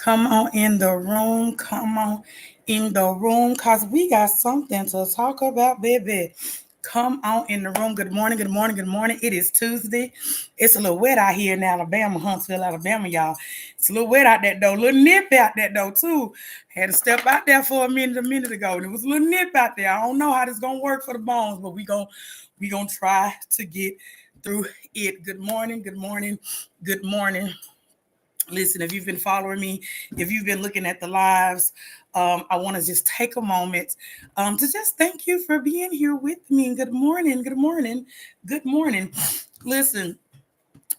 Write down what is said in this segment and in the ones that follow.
Come on in the room. Come on in the room because we got something to talk about, baby. Come on in the room. Good morning, good morning, good morning. It is Tuesday. It's a little wet out here in Alabama, Huntsville, Alabama, y'all. It's a little wet out that door, a little nip out that door, too. Had to step out there for a minute ago. And it was a little nip out there. I don't know how this gonna work for the bones, but we gonna try to get through it. Good morning, good morning, good morning. Listen, if you've been following me, if you've been looking at the lives, I want to just take a moment to just thank you for being here with me. Good morning, good morning, good morning. Listen,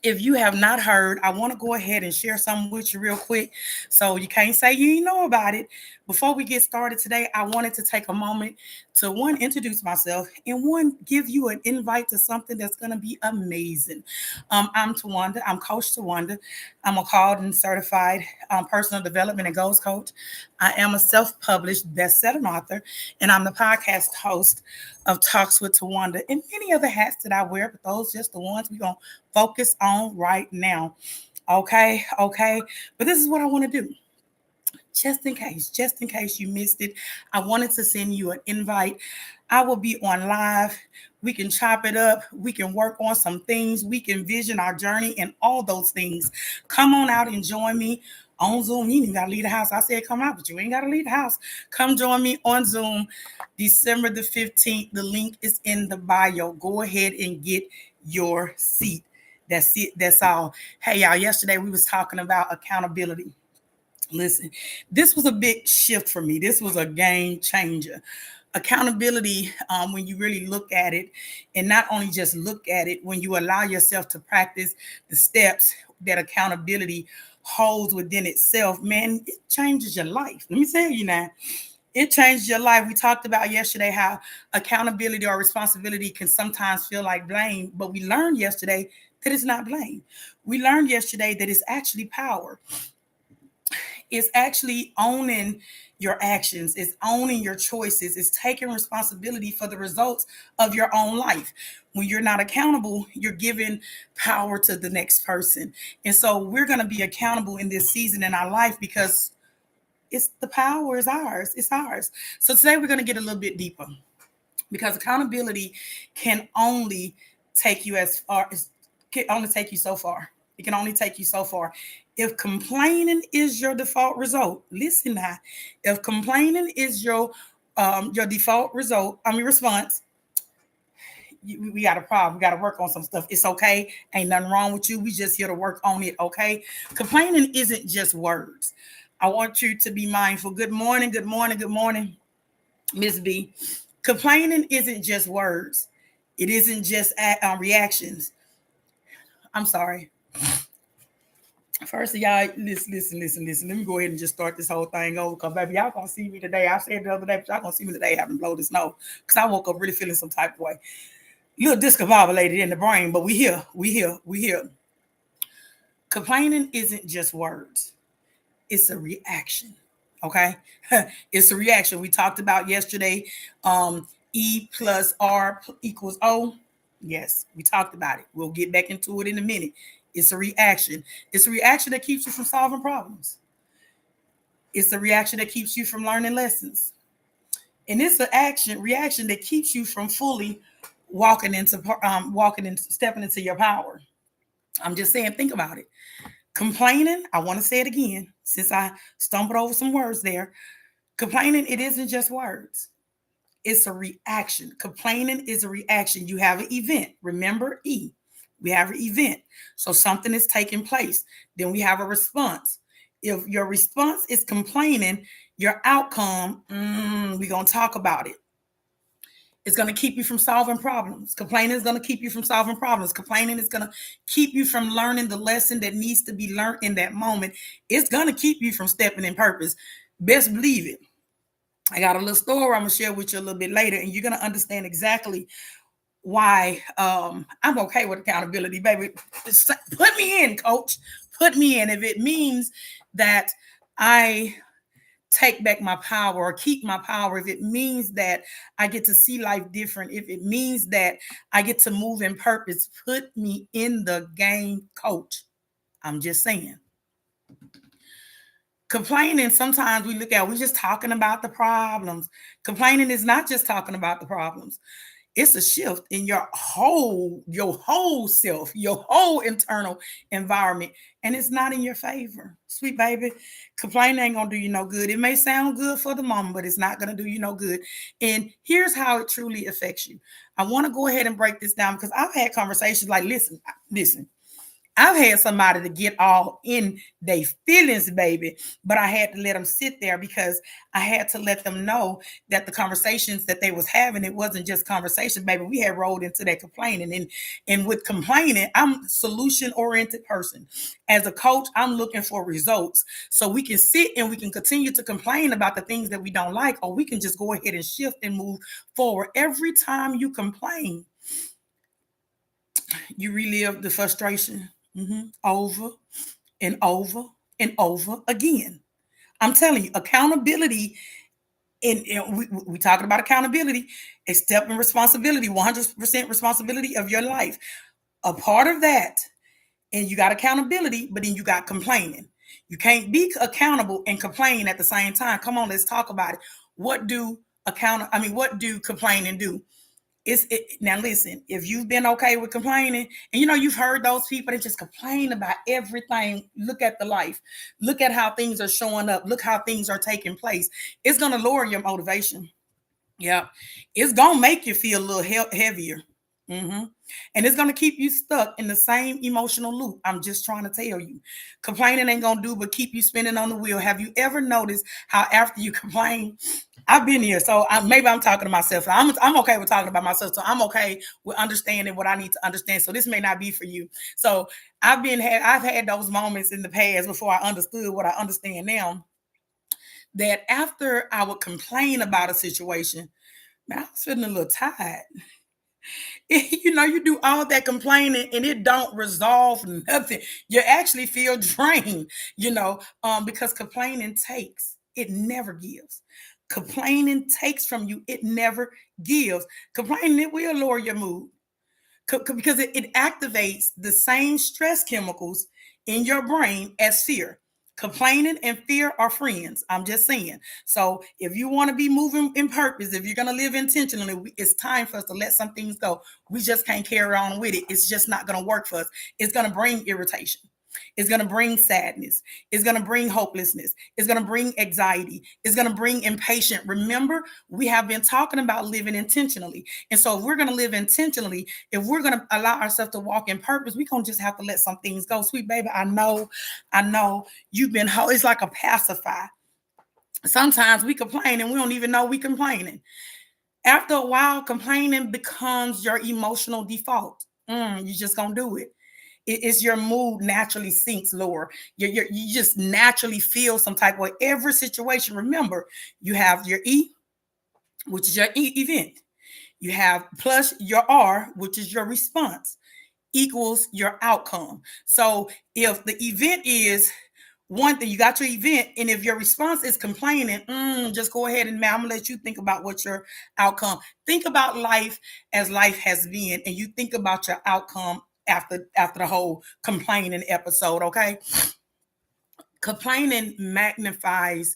if you have not heard, I want to go ahead and share something with you real quick so you can't say you ain't know about it. Before we get started today, I wanted to take a moment to one, introduce myself, and one, give you an invite to something that's going to be amazing. I'm Tawanda. I'm Coach Tawanda. I'm a called and certified personal development and goals coach. I am a self-published best-selling author, and I'm the podcast host of Talks with Tawanda and many other hats that I wear, but those just the ones we're going to focus on right now. Okay, okay. But this is what I want to do. Just in case you missed it, I wanted to send you an invite. I will be on live. We can chop it up. We can work on some things. We can vision our journey and all those things. Come on out and join me on Zoom. You ain't got to leave the house. I said come out, but you ain't got to leave the house. Come join me on Zoom December the 15th. The link is in the bio. Go ahead and get your seat. That's it. That's all. Hey, y'all, yesterday we was talking about accountability. Listen, this was a big shift for me. This was a game changer. Accountability, when you really look at it, and not only just look at it, when you allow yourself to practice the steps that accountability holds within itself, man, it changes your life. Let me tell you now, it changed your life. We talked about yesterday how accountability or responsibility can sometimes feel like blame, but we learned yesterday that it's not blame. We learned yesterday that it's actually power. It's actually owning your actions, it's owning your choices, it's taking responsibility for the results of your own life. When you're not accountable, you're giving power to the next person. And so we're going to be accountable in this season in our life because it's the power is ours. It's ours. So today we're going to get a little bit deeper because accountability can only take you as far as can only take you so far. It can only take you so far. If complaining is your default result, listen now. If complaining is your default result, response, we got a problem. We got to work on some stuff. It's okay. Ain't nothing wrong with you. We just here to work on it. Okay. Complaining isn't just words. I want you to be mindful. Good morning. Good morning. Good morning, Miss B. Complaining isn't just words. It isn't just reactions. I'm sorry. First of y'all, listen. Let me go ahead and just start this whole thing over because, baby, y'all gonna see me today. I said the other day, but y'all gonna see me today having blow the snow because I woke up really feeling some type of way. You're discombobulated in the brain, but we here. Complaining isn't just words, it's a reaction. Okay. It's a reaction. We talked about yesterday. E plus R equals O. Yes, we talked about it. We'll get back into it in a minute. It's a reaction. It's a reaction that keeps you from solving problems. It's a reaction that keeps you from learning lessons. And it's an reaction that keeps you from fully stepping into your power. I'm just saying, think about it. Complaining, I want to say it again, since I stumbled over some words there. Complaining, it isn't just words. It's a reaction. Complaining is a reaction. You have an event. Remember E. We have an event. So something is taking place. Then we have a response. If your response is complaining, your outcome, we're going to talk about it. It's going to keep you from solving problems. Complaining is going to keep you from solving problems. Complaining is going to keep you from learning the lesson that needs to be learned in that moment. It's going to keep you from stepping in purpose. Best believe it. I got a little story I'm going to share with you a little bit later, and you're going to understand exactly why I'm okay with accountability, baby. Put me in, coach. Put me in. If it means that I take back my power or keep my power, if it means that I get to see life different, if it means that I get to move in purpose, put me in the game, coach. I'm just saying. Complaining, sometimes we look at, we just talking about the problems. Complaining is not just talking about the problems. It's a shift in your whole self, your whole internal environment, and it's not in your favor. Sweet baby, complaining ain't gonna do you no good. It may sound good for the moment, but it's not gonna do you no good. And here's how it truly affects you. I want to go ahead and break this down because I've had conversations like, listen, I've had somebody to get all in their feelings, baby, but I had to let them sit there because I had to let them know that the conversations that they was having, it wasn't just conversation, baby. We had rolled into that complaining, and with complaining, I'm a solution oriented person. As a coach, I'm looking for results, so we can sit and we can continue to complain about the things that we don't like, or we can just go ahead and shift and move forward. Every time you complain, you relive the frustration, over and over and over again. I'm telling you, accountability, and we talking about accountability, accepting responsibility, 100% responsibility of your life. A part of that, and you got accountability, but then you got complaining. You can't be accountable and complain at the same time. Come on, let's talk about it. What do what do complaining do? Now listen, if you've been okay with complaining, and you've heard those people that just complain about everything. Look at the life, look at how things are showing up, look how things are taking place. It's going to lower your motivation. Yeah, it's going to make you feel a little heavier. hmm And it's going to keep you stuck in the same emotional loop. I'm just trying to tell you, complaining ain't going to do but keep you spinning on the wheel. Have you ever noticed how after you complain, I've been here, so maybe I'm talking to myself. I'm okay with talking about myself, so I'm okay with understanding what I need to understand. So this may not be for you. So I've had those moments in the past before I understood what I understand now. That after I would complain about a situation, man, I was feeling a little tired. You do all that complaining and it don't resolve nothing. You actually feel drained, because complaining takes, it never gives. Complaining takes from you, it never gives. Complaining, it will lower your mood because it activates the same stress chemicals in your brain as fear. Complaining and fear are friends. I'm just saying. So if you want to be moving in purpose, if you're going to live intentionally, it's time for us to let some things go. We just can't carry on with it. It's just not going to work for us. It's going to bring irritation. It's going to bring sadness. It's going to bring hopelessness. It's going to bring anxiety. It's going to bring impatience. Remember, we have been talking about living intentionally. And so if we're going to live intentionally, if we're going to allow ourselves to walk in purpose, we're going to just have to let some things go. Sweet baby, I know you've been, it's like a pacifier. Sometimes we complain and we don't even know we complaining. After a while, complaining becomes your emotional default. You just gonna do it. It's your mood naturally sinks lower. You just naturally feel some type of way. Every situation, remember, you have your E, which is your event. You have plus your R, which is your response, equals your outcome. So if the event is one thing, you got your event, and if your response is complaining, just go ahead and I'm gonna let you think about what your outcome. Think about life as life has been, and you think about your outcome after the whole complaining episode. Okay, complaining magnifies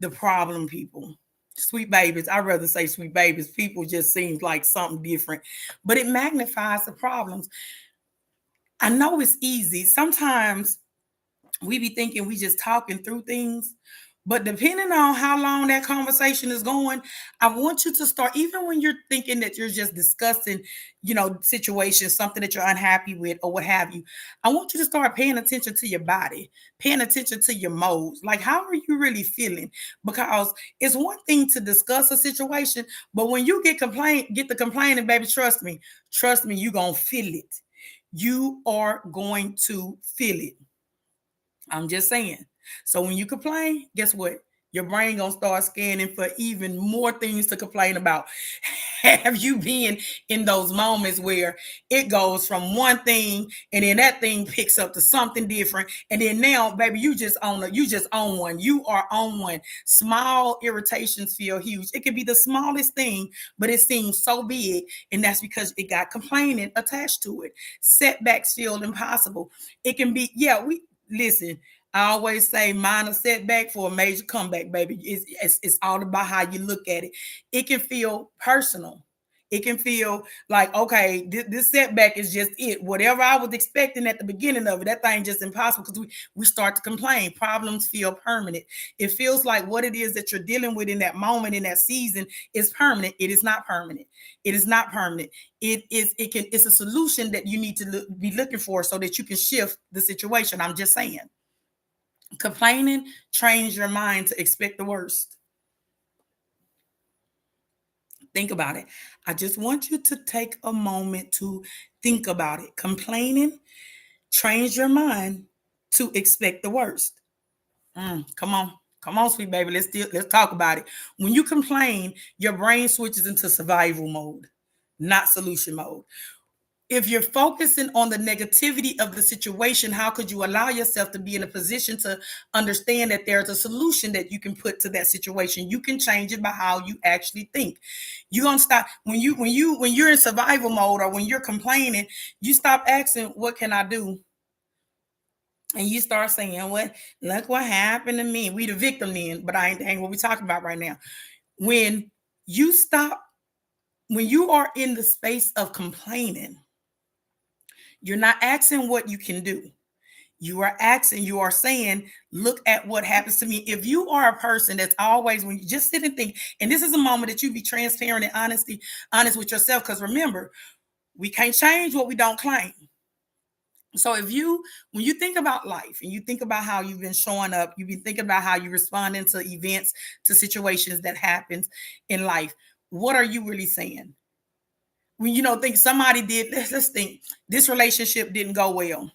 the problem, people. Sweet babies, I'd rather say sweet babies. People just seems like something different, but it magnifies the problems. I know it's easy. Sometimes we be thinking we just talking through things, but depending on how long that conversation is going, I want you to start, even when you're thinking that you're just discussing, situations, something that you're unhappy with or what have you. I want you to start paying attention to your body, paying attention to your modes. Like, how are you really feeling? Because it's one thing to discuss a situation, but when you get the complaining, baby, trust me, you're gonna feel it. You are going to feel it. I'm just saying. So when you complain, guess what? Your brain gonna start scanning for even more things to complain about. Have you been in those moments where it goes from one thing and then that thing picks up to something different, and then now, baby, you just own one. You are on one. Small irritations feel huge. It could be the smallest thing, but it seems so big, and that's because it got complaining attached to it. Setbacks feel impossible. It can be, yeah, we listen. I always say minor setback for a major comeback, baby. It's all about how you look at it. It can feel personal. It can feel like, okay, this setback is just it. Whatever I was expecting at the beginning of it, that thing just impossible because we start to complain. Problems feel permanent. It feels like what it is that you're dealing with in that moment, in that season, is permanent. It is not permanent. It is not permanent. It's a solution that you need to be looking for so that you can shift the situation. I'm just saying. Complaining trains your mind to expect the worst. Think about it. I just want you to take a moment to think about it. Complaining trains your mind to expect the worst. Come on. Come on, sweet baby. Let's talk about it. When you complain, your brain switches into survival mode, not solution mode. If you're focusing on the negativity of the situation, how could you allow yourself to be in a position to understand that there's a solution that you can put to that situation? You can change it by how you actually think. You're gonna stop when you're in survival mode or when you're complaining, you stop asking, what can I do? And you start saying, what, look what happened to me. We the victim then, but I ain't what we talking about right now. When you stop, when you are in the space of complaining, you're not asking what you can do. You are asking, you are saying, look at what happens to me. If you are a person that's always, when you just sit and think, and this is a moment that you be transparent and honest with yourself, because remember, we can't change what we don't claim. So when you think about life and you think about how you've been showing up, you've been thinking about how you responding to events, to situations that happens in life, what are you really saying? When think somebody did, let's think this relationship didn't go well.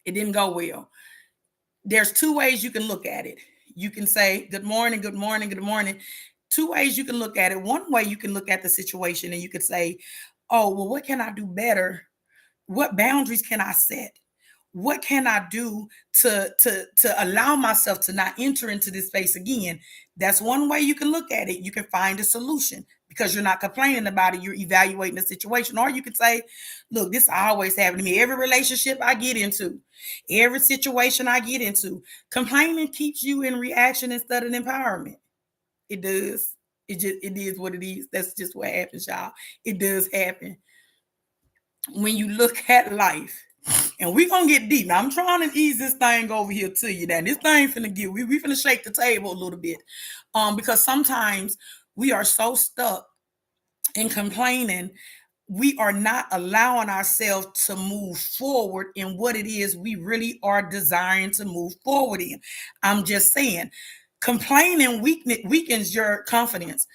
It didn't go well. There's two ways you can look at it. You can say, good morning, good morning, good morning. Two ways you can look at it. One way you can look at the situation and you could say, oh, well, what can I do better? What boundaries can I set? What can I do to allow myself to not enter into this space again? That's one way you can look at it. You can find a solution because you're not complaining about it. You're evaluating the situation. Or you could say, look, this always happens to me. Every relationship I get into, every situation I get into, complaining keeps you in reaction instead of empowerment. It does. It is what it is. That's just what happens, y'all. It does happen. When you look at life, and we're gonna get deep. Now I'm trying to ease this thing over here to you. Now this thing finna get we finna shake the table a little bit. Because sometimes we are so stuck in complaining, we are not allowing ourselves to move forward in what it is we really are desiring to move forward in. I'm just saying, complaining weakens your confidence.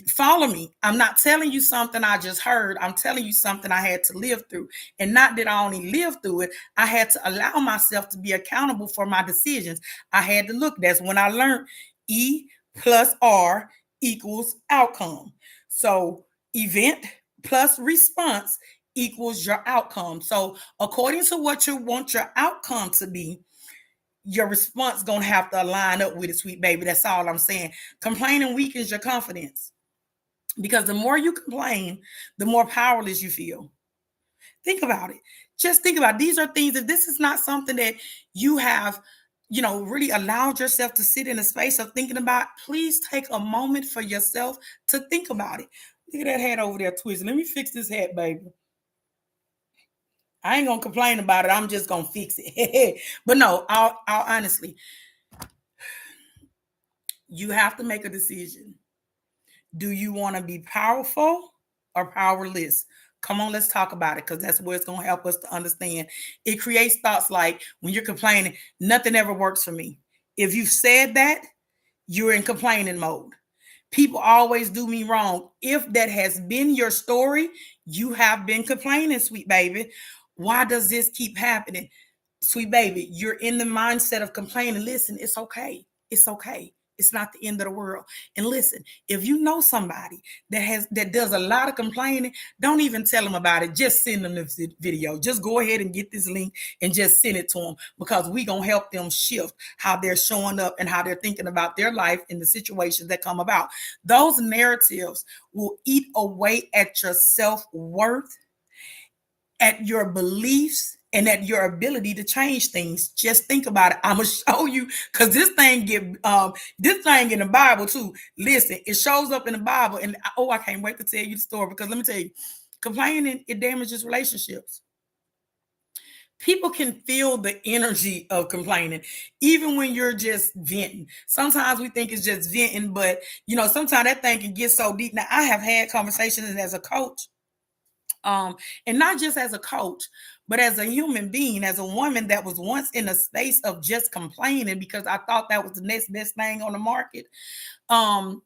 Follow me. I'm not telling you something I just heard. I'm telling you something I had to live through. And not that I only lived through it, I had to allow myself to be accountable for my decisions. I had to look. That's when I learned E plus R equals outcome. So event plus response equals your outcome. So according to what you want your outcome to be, your response gonna have to align up with it, sweet baby. That's all I'm saying. Complaining weakens your confidence because the more you complain, the more powerless you feel. Think about it. Just think about it. These are things. If this is not something that you have, really allowed yourself to sit in a space of thinking about, please take a moment for yourself to think about it. Look at that hat over there twisting. Let me fix this hat, baby. I ain't gonna complain about it. I'm just gonna fix it. But no, I'll honestly, you have to make a decision. Do you want to be powerful or powerless? Come on, let's talk about it because that's where it's going to help us to understand. It creates thoughts like when you're complaining, nothing ever works for me. If you've said that, you're in complaining mode. People always do me wrong. If that has been your story, you have been complaining, sweet baby. Why does this keep happening? Sweet baby, you're in the mindset of complaining. Listen, it's okay. It's okay. It's not the end of the world. And listen, if you know somebody that does a lot of complaining, don't even tell them about it. Just send them this video. Just go ahead and get this link and just send it to them because we're going to help them shift how they're showing up and how they're thinking about their life and the situations that come about. Those narratives will eat away at your self-worth, at your beliefs, and that your ability to change things. Just think about it. I'm gonna show you because this thing in the Bible too. Listen, it shows up in the Bible, and oh, I can't wait to tell you the story because let me tell you, complaining it damages relationships. People can feel the energy of complaining, even when you're just venting. Sometimes we think it's just venting, but sometimes that thing can get so deep. Now, I have had conversations as a coach, and not just as a coach, but as a human being, as a woman that was once in a space of just complaining because I thought that was the next best thing on the market. Um,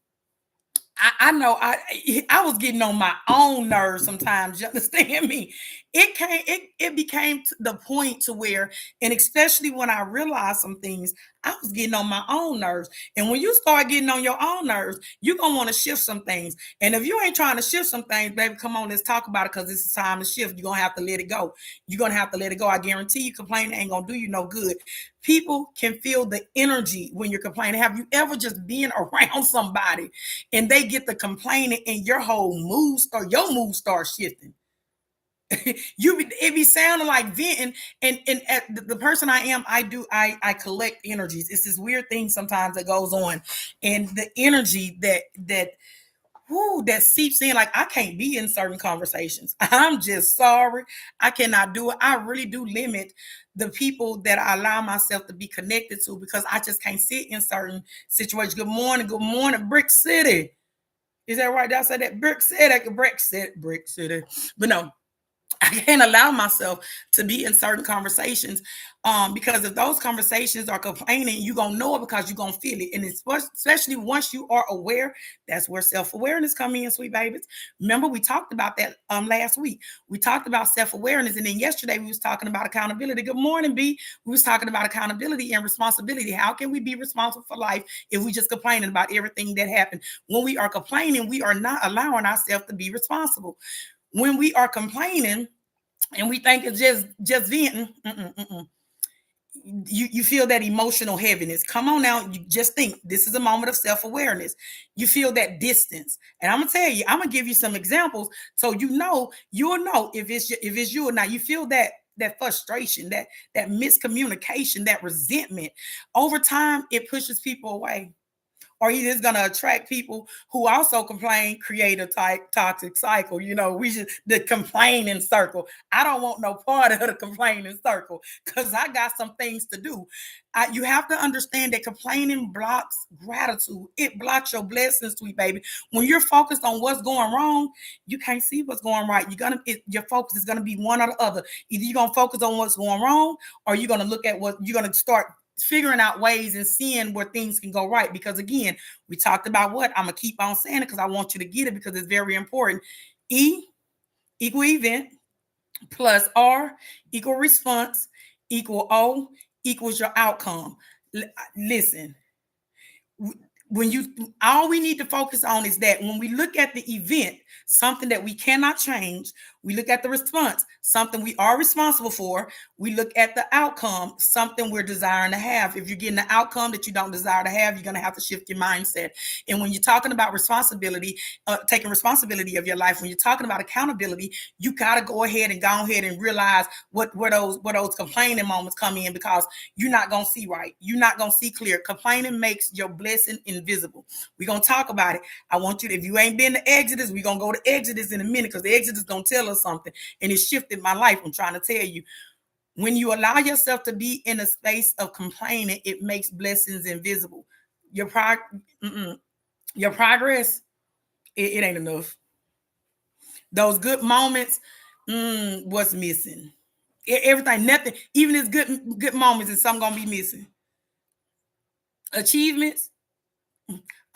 I know I was getting on my own nerves sometimes. You understand me? It became to the point to where, and especially when I realized some things, I was getting on my own nerves. And when you start getting on your own nerves, you're gonna want to shift some things. And if you ain't trying to shift some things, baby, come on, let's talk about it because it's time to shift. You're gonna have to let it go. You're gonna have to let it go. I guarantee you, complaining ain't gonna do you no good. People can feel the energy when you're complaining. Have you ever just been around somebody and they get the complaining and your mood starts shifting? It be sounding like venting, and at the person I am, I collect energies. It's this weird thing sometimes that goes on, and the energy that seeps in. Like, I can't be in certain conversations. I'm just sorry, I cannot do it. I really do limit the people that I allow myself to be connected to because I just can't sit in certain situations. Good morning, Brick City. Is that right? Did I say that? Brick City. But no, I can't allow myself to be in certain conversations because if those conversations are complaining, you're going to know it because you're going to feel it. And especially once you are aware, that's where self-awareness comes in, sweet babies. Remember, we talked about that last week. We talked about self-awareness. And then yesterday we was talking about accountability. Good morning, B. We was talking about accountability and responsibility. How can we be responsible for life if we just complaining about everything that happened? When we are complaining, we are not allowing ourselves to be responsible. When we are complaining and we think it's just venting, you feel that emotional heaviness. Come on now, you just think this is a moment of self-awareness. You feel that distance, and I'm gonna tell you, I'm gonna give you some examples so you'll know if it's you or not. You feel that frustration, that miscommunication, that resentment. Over time, it pushes people away, or he is going to attract people who also complain, create a toxic cycle. We should the complaining circle. I don't want no part of the complaining circle because I got some things to do. You have to understand that complaining blocks gratitude. It blocks your blessings, sweet baby. When you're focused on what's going wrong, you can't see what's going right. Your focus is gonna be one or the other. Either you're gonna focus on what's going wrong, or you're gonna look at what you're gonna start figuring out ways and seeing where things can go right. Because again, we talked about what I'm gonna keep on saying it because I want you to get it because it's very important. E equal event plus R equal response equal O equals your outcome. Listen, when you all we need to focus on is that when we look at the event, something that we cannot change, we look at the response, something we are responsible for, we look at the outcome, something we're desiring to have. If you're getting the outcome that you don't desire to have, you're going to have to shift your mindset. And when you're talking about responsibility, taking responsibility of your life, when you're talking about accountability, you got to go ahead and realize where those complaining moments come in, because you're not going to see right. You're not going to see clear. Complaining makes your blessing invisible. We're going to talk about it. I want you to, if you ain't been to Exodus, we're going to go to Exodus in a minute because the Exodus is going to tell us something. And it shifted my life. I'm trying to tell you. When you allow yourself to be in a space of complaining, it makes blessings invisible. Your progress, it ain't enough. Those good moments, what's missing? Everything, nothing, even as good moments, is something gonna be missing. Achievements,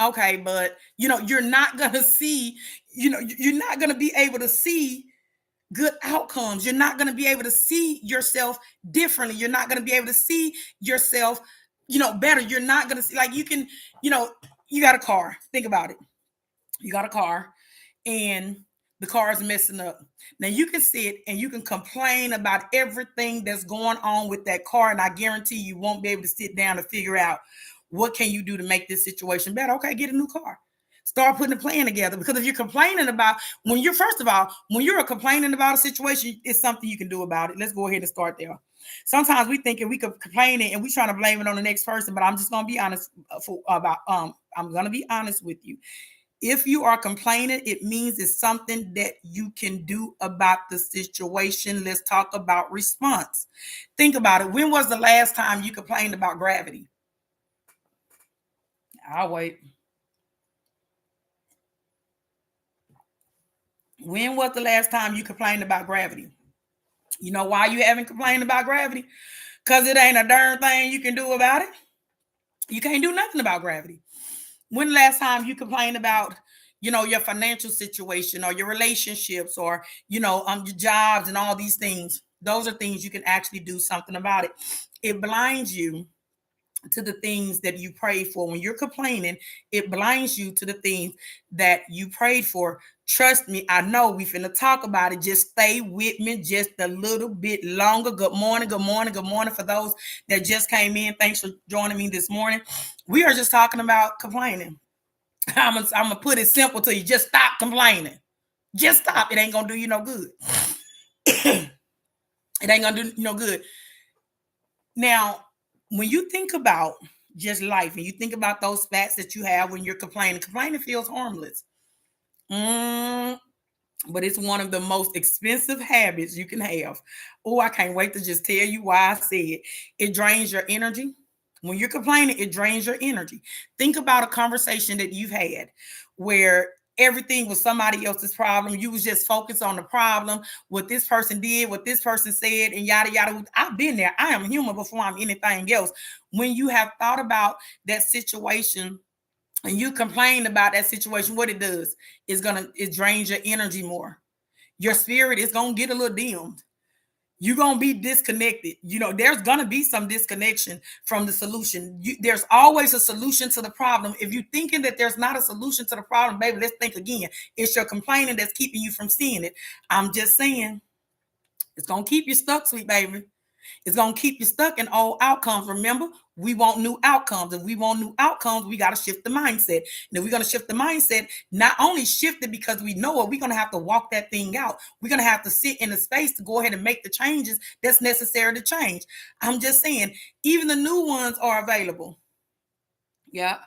okay, but you're not gonna see, you're not gonna be able to see good outcomes. You're not going to be able to see yourself differently. You're not going to be able to see yourself, better. You're not going to see, like, you can, you got a car. Think about it. You got a car and the car is messing up. Now you can sit and you can complain about everything that's going on with that car. And I guarantee you won't be able to sit down and figure out what can you do to make this situation better. Okay, get a new car. Start putting a plan together. Because if you're complaining about, when you're, first of all, when you're complaining about a situation, it's something you can do about it. Let's go ahead and start there. Sometimes we thinking we could complain it and we trying to blame it on the next person, but I'm just gonna be honest I'm gonna be honest with you. If you are complaining, it means it's something that you can do about the situation. Let's talk about response. Think about it. When was the last time you complained about gravity? I'll wait. When was the last time you complained about gravity? You know why you haven't complained about gravity? Because it ain't a darn thing you can do about it. You can't do nothing about gravity. When the last time you complained about, your financial situation or your relationships or, your jobs and all these things? Those are things you can actually do something about it. It blinds you to the things that you prayed for. When you're complaining, it blinds you to the things that you prayed for. Trust me, I know we finna talk about it. Just stay with me just a little bit longer. Good morning, good morning, good morning for those that just came in. Thanks for joining me this morning. We are just talking about complaining. I'm gonna put it simple to you. Just stop complaining. Just stop. It ain't gonna do you no good. It ain't gonna do you no good. Now, when you think about just life and you think about those facts that you have when you're complaining feels harmless. But it's one of the most expensive habits you can have. Oh, I can't wait to just tell you why I said it. It drains your energy. When you're complaining, it drains your energy. Think about a conversation that you've had where everything was somebody else's problem. You was just focused on the problem, what this person did, what this person said, and yada yada. I've been there. I am human before I'm anything else. When you have thought about that situation and you complain about that situation, what it does is it drains your energy more. Your spirit is gonna get a little dimmed. You're gonna be disconnected. There's gonna be some disconnection from the solution. There's always a solution to the problem. If you're thinking that there's not a solution to the problem, baby, let's think again. It's your complaining that's keeping you from seeing it. I'm just saying, it's gonna keep you stuck, sweet baby. It's going to keep you stuck in old outcomes. Remember, we want new outcomes. If we want new outcomes, we got to shift the mindset. And if we're going to shift the mindset, not only shift it because we know it, we're going to have to walk that thing out. We're going to have to sit in the space to go ahead and make the changes that's necessary to change. I'm just saying, even the new ones are available. Yeah.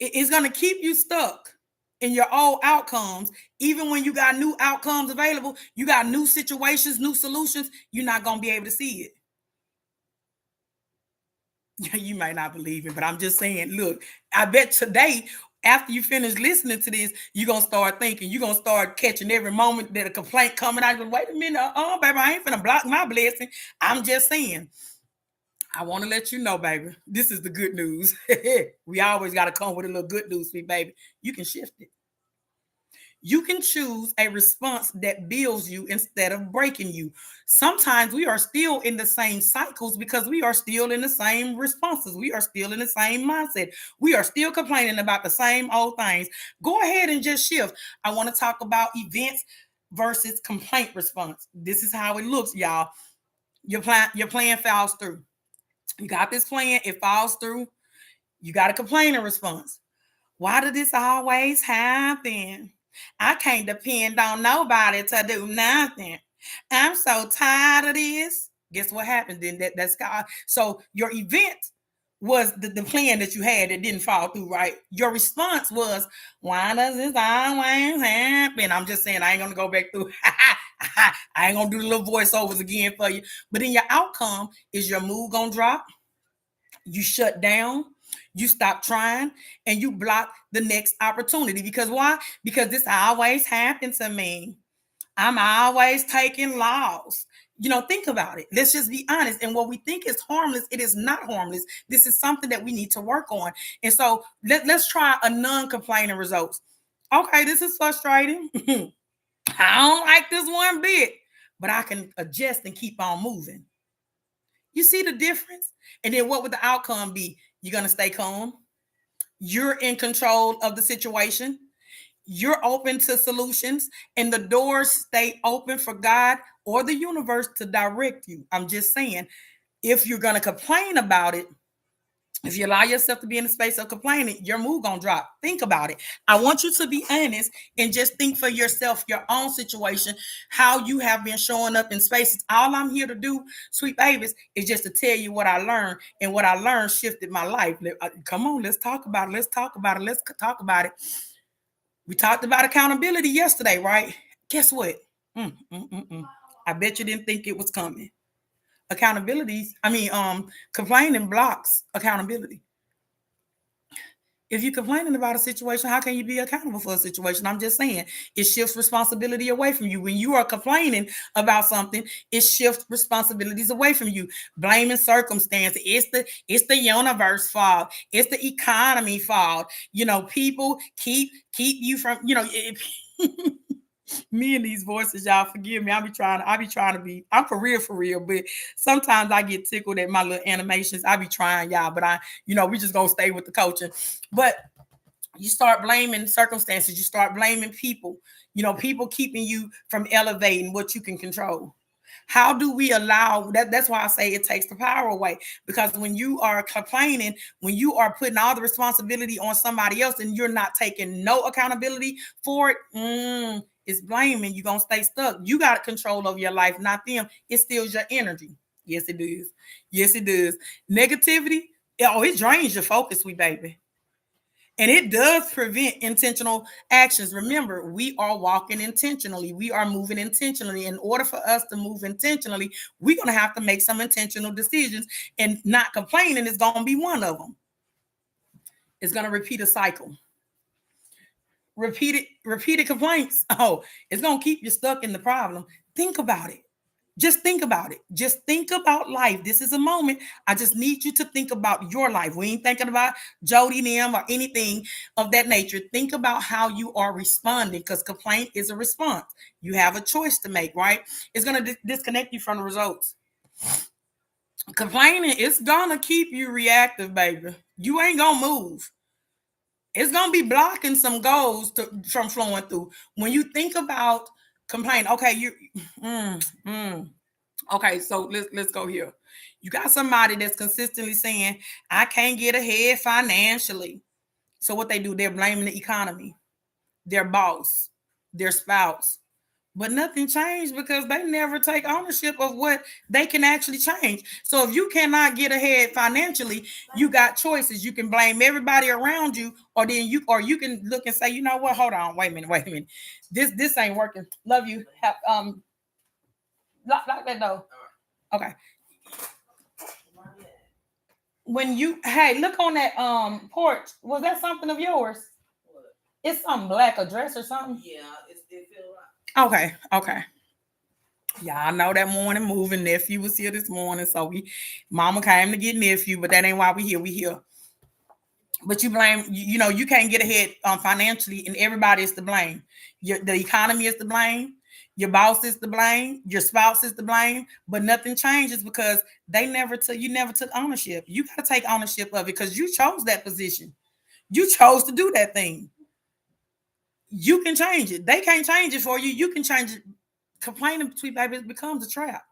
It's going to keep you stuck in your old outcomes. Even when you got new outcomes available, you got new situations, new solutions, you're not going to be able to see it. You might not believe it, but I'm just saying, look, I bet today, after you finish listening to this, you're going to start thinking, you're going to start catching every moment that a complaint coming out. Wait a minute, baby, I ain't finna block my blessing. I'm just saying, I want to let you know, baby, this is the good news. We always got to come with a little good news, sweet baby. You can shift it. You can choose a response that builds you instead of breaking you. Sometimes we are still in the same cycles because we are still in the same responses. We are still in the same mindset. We are still complaining about the same old things. Go ahead and just shift. I want to talk about events versus complaint response. This is how it looks, y'all. Your plan falls through. You got this plan, it falls through. You got a complaining response. Why did this always happen? I can't depend on nobody to do nothing. I'm so tired of this. Guess what happened then? That's God. So your event was the plan that you had that didn't fall through, right? Your response was, why does this always happen? I'm just saying, I ain't gonna go back through. I ain't gonna do the little voiceovers again for you. But then your outcome is your mood gonna drop. You shut down, you stop trying, and you block the next opportunity. Because why? Because this always happens to me. I'm always taking loss. Think about it. Let's just be honest. And what we think is harmless, it is not harmless. This is something that we need to work on. And so let's try a non-complaining results. Okay, this is frustrating. I don't like this one bit, but I can adjust and keep on moving. You see the difference? And then what would the outcome be? You're going to stay calm. You're in control of the situation. You're open to solutions, and the doors stay open for God or the universe to direct you. I'm just saying, if you're going to complain about it, If you allow yourself to be in the space of complaining, your mood gonna drop. Think about it. I want you to be honest and just think for yourself, your own situation, how you have been showing up in spaces. All I'm here to do, sweet babies, is just to tell you what I learned, and what I learned shifted my life. Come on, let's talk about it. Let's talk about it. Let's talk about it. We talked about accountability yesterday, right? Guess what? Mm, mm, mm, mm. I bet you didn't think it was coming. Complaining blocks accountability. If you're complaining about a situation, how can you be accountable for a situation? I'm just saying it shifts responsibility away from you. When you are complaining about something, it shifts responsibilities away from you. Blaming circumstance. It's the universe fault. It's the economy fault. People keep you from, me and these voices, y'all forgive me. I be trying to be, I'm for real, but sometimes I get tickled at my little animations. I be trying, y'all, but we just gonna stay with the coaching. But you start blaming circumstances, you start blaming people, people keeping you from elevating what you can control. How do we allow that? That's why I say it takes the power away. Because when you are complaining, when you are putting all the responsibility on somebody else and you're not taking no accountability for it, it's blaming. You're going to stay stuck. You got control over your life, not them. It steals your energy. Yes, it does. Yes, it does. Negativity, it drains your focus, sweet baby. And it does prevent intentional actions. Remember, we are walking intentionally. We are moving intentionally. In order for us to move intentionally, we're going to have to make some intentional decisions. And not complaining is going to be one of them. It's going to repeat a cycle. Repeated complaints. Oh, it's going to keep you stuck in the problem. Think about it. Just think about it. Just think about life. This is a moment. I just need you to think about your life. We ain't thinking about Jody, them, or anything of that nature. Think about how you are responding, because complaint is a response. You have a choice to make, right? It's going to disconnect you from the results. Complaining, it's going to keep you reactive, baby. You ain't going to move. It's going to be blocking some goals from flowing through. When you think about complaint, okay, okay, so let's go here. You got somebody that's consistently saying, I can't get ahead financially. So what they do, they're blaming the economy, their boss, their spouse. But nothing changed because they never take ownership of what they can actually change. So if you cannot get ahead financially, you got choices. You can blame everybody around you, or you can look and say, you know what? Hold on, wait a minute. This ain't working. Love you. Lock that door. Okay. Look on that porch. Was that something of yours? What? It's something black, a dress or something. Yeah, it feel right. Okay. Yeah, I know that morning moving. Nephew was here this morning, so mama came to get nephew, but that ain't why we here. We here. But you blame, you can't get ahead financially, and everybody is to blame. The economy is to blame. Your boss is to blame. Your spouse is to blame. But nothing changes because you never took ownership. You got to take ownership of it because you chose that position. You chose to do that thing. You can change it. They can't change it for you. You can change it. Complaining, sweet baby, it becomes a trap.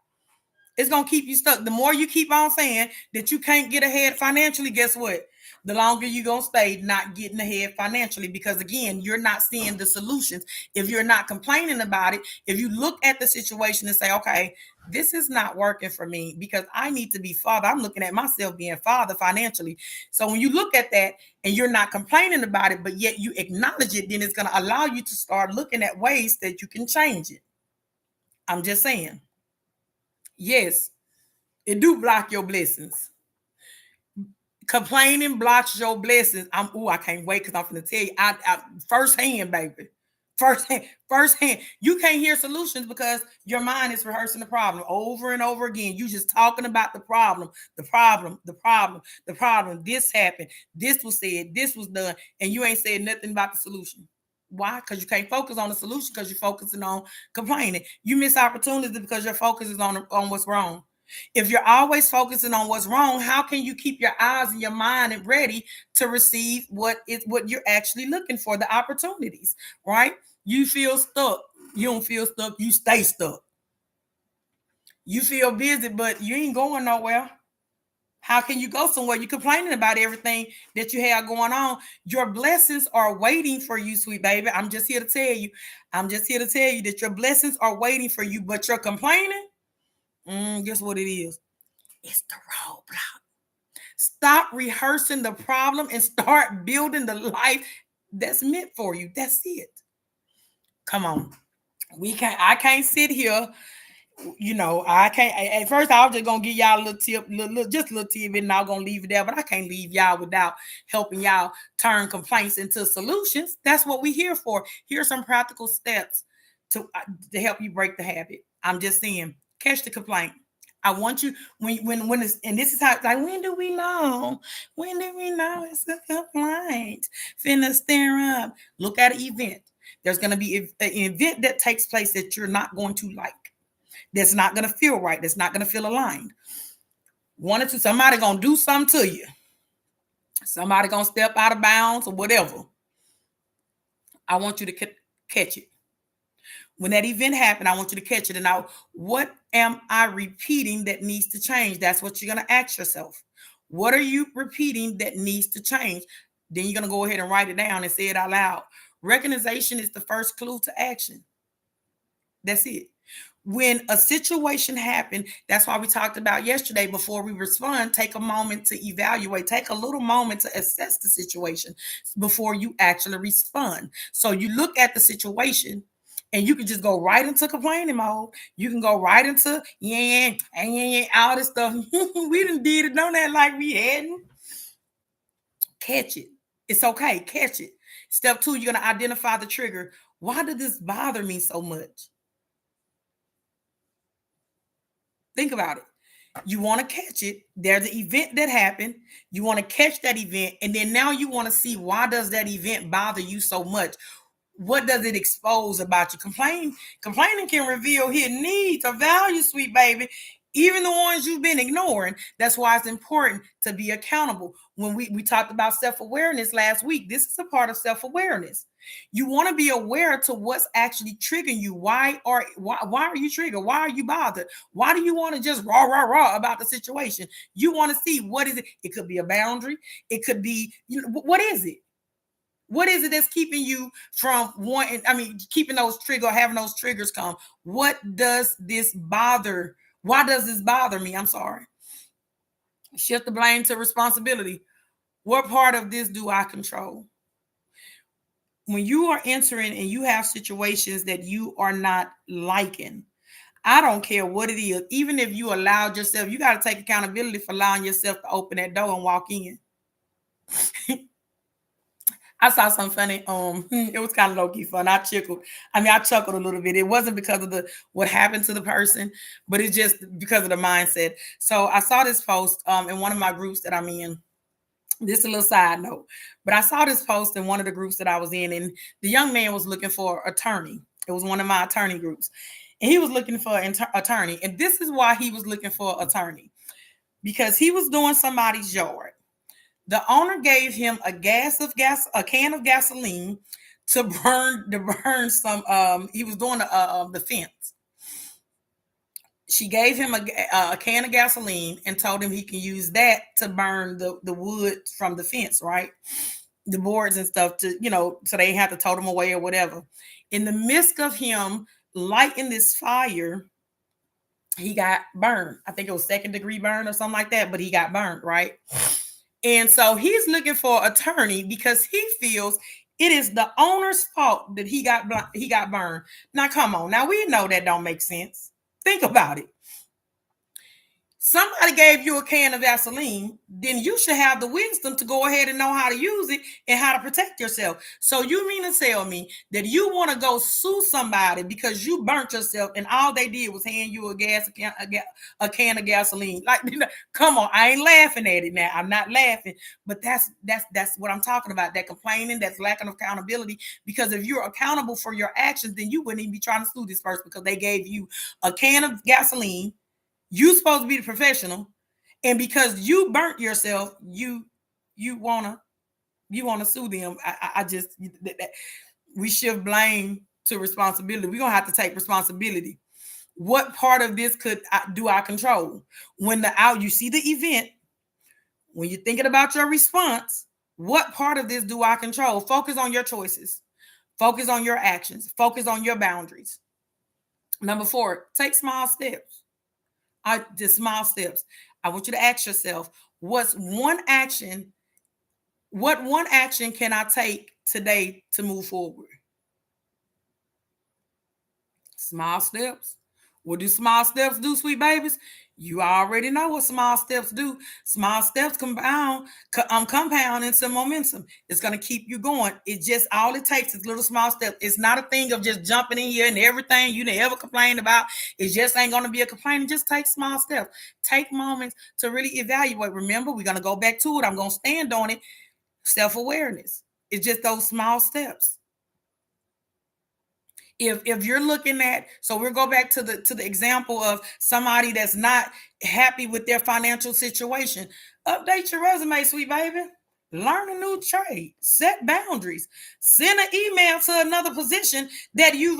It's going to keep you stuck. The more you keep on saying that you can't get ahead financially, guess what? The longer you're going to stay not getting ahead financially, because again, you're not seeing the solutions. If you're not complaining about it, if you look at the situation and say, okay, this is not working for me because I need to be father. I'm looking at myself being father financially. So when you look at that and you're not complaining about it, but yet you acknowledge it, then it's going to allow you to start looking at ways that you can change it. I'm just saying. Yes, it do block your blessings. Complaining blocks your blessings. I can't wait because I'm gonna tell you, I firsthand, baby. Firsthand. You can't hear solutions because your mind is rehearsing the problem over and over again. You just talking about the problem. This happened. This was said. This was done, and you ain't said nothing about the solution. Why? Because you can't focus on the solution because you're focusing on complaining. You miss opportunities because your focus is on what's wrong. If you're always focusing on what's wrong, how can you keep your eyes and your mind ready to receive what you're actually looking for, the opportunities, right? You feel stuck. You don't feel stuck. You stay stuck. You feel busy, but you ain't going nowhere. How can you go somewhere? You're complaining about everything that you have going on. Your blessings are waiting for you, sweet baby. I'm just here to tell you. I'm just here to tell you that your blessings are waiting for you, but you're complaining. Guess what it is? It's the roadblock. Stop rehearsing the problem and start building the life that's meant for you. That's it. Come on. I can't sit here, I can't. At first, I was just gonna give y'all a little tip, just a little tip, and I'm gonna leave it there. But I can't leave y'all without helping y'all turn complaints into solutions. That's what we here for. Here's some practical steps to help you break the habit. I'm just saying, catch the complaint. I want you when it's, and this is how, like, when do we know? When do we know it's a complaint? Finna stir up. Look at an event. There's gonna be an event that takes place that you're not going to like, that's not going to feel right, that's not going to feel aligned. One or two, somebody going to do something to you. Somebody going to step out of bounds or whatever. I want you to catch it. When that event happened, I want you to catch it. And now, what am I repeating that needs to change? That's what you're going to ask yourself. What are you repeating that needs to change? Then you're going to go ahead and write it down and say it out loud. Recognition is the first clue to action. That's it. When a situation happened, that's why we talked about yesterday, before we respond, take a moment to evaluate, take a little moment to assess the situation before you actually respond. So you look at the situation and you can just go right into complaining mode. You can go right into all this stuff. We done did it, don't act like we hadn't. Catch it. It's okay. Catch it. Step 2, you're going to identify the trigger. Why did this bother me so much? Think about it. You want to catch it. There's an event that happened. You want to catch that event. And then now you want to see, why does that event bother you so much? What does it expose about you? Complaining can reveal hidden needs or values, sweet baby, even the ones you've been ignoring. That's why it's important to be accountable. When we talked about self-awareness last week, this is a part of self-awareness. You want to be aware to what's actually triggering you. Why are you triggered? Why are you bothered? Why do you want to just rah about the situation? You want to see, what is it? It could be a boundary. It could be, what is it? What is it that's keeping you from keeping having those triggers come? What does this bother? Why does this bother me? I'm sorry. Shift the blame to responsibility. What part of this do I control? When you are entering and you have situations that you are not liking, I don't care what it is. Even if you allowed yourself, you got to take accountability for allowing yourself to open that door and walk in. I saw something funny. It was kind of low-key fun. I chuckled a little bit. It wasn't because of what happened to the person, but it's just because of the mindset. So I saw this post in one of my groups that I'm in. This is a little side note, but I saw this post in one of the groups that I was in, and the young man was looking for an attorney. It was one of my attorney groups, and he was looking for an attorney. And this is why he was looking for an attorney, because he was doing somebody's yard. The owner gave him a can of gasoline to burn some. He was doing the fence. She gave him a can of gasoline and told him he can use that to burn the wood from the fence, right? The boards and stuff, so they had to tow them away or whatever. In the midst of him lighting this fire, he got burned. I think it was 2nd-degree burn or something like that, but he got burned, right? And so he's looking for an attorney because he feels it is the owner's fault that he got burned. Now, come on. Now, we know that don't make sense. Think about it. Somebody gave you a can of gasoline, then you should have the wisdom to go ahead and know how to use it and how to protect yourself. So you mean to tell me that you want to go sue somebody because you burnt yourself and all they did was hand you a can of gasoline? Like, come on, I ain't laughing at it now. I'm not laughing, but that's what I'm talking about. That complaining, that's lacking of accountability. Because if you're accountable for your actions, then you wouldn't even be trying to sue this person because they gave you a can of gasoline. You supposed to be the professional, and because you burnt yourself, you wanna sue them. We shift blame to responsibility. We're gonna have to take responsibility. What part of this do I control? When you see the event, When you're thinking about your response, what part of this do I control? Focus on your choices. Focus on your actions. Focus on your boundaries. Number 4, take small steps. Just small steps. I want you to ask yourself, what's one action? What one action can I take today to move forward? Small steps. What do small steps do, sweet babies? You already know what small steps do. Small steps compound into momentum. It's going to keep you going. It just, all it takes is little small steps. It's not a thing of just jumping in here and everything you never complained about. It just ain't going to be a complaint. Just take small steps. Take moments to really evaluate. Remember, we're going to go back to it. I'm going to stand on it. Self-awareness. It's just those small steps. If you're looking at, so we'll go back to the example of somebody that's not happy with their financial situation. Update your resume, sweet baby. Learn a new trade. Set boundaries. Send an email to another position that you've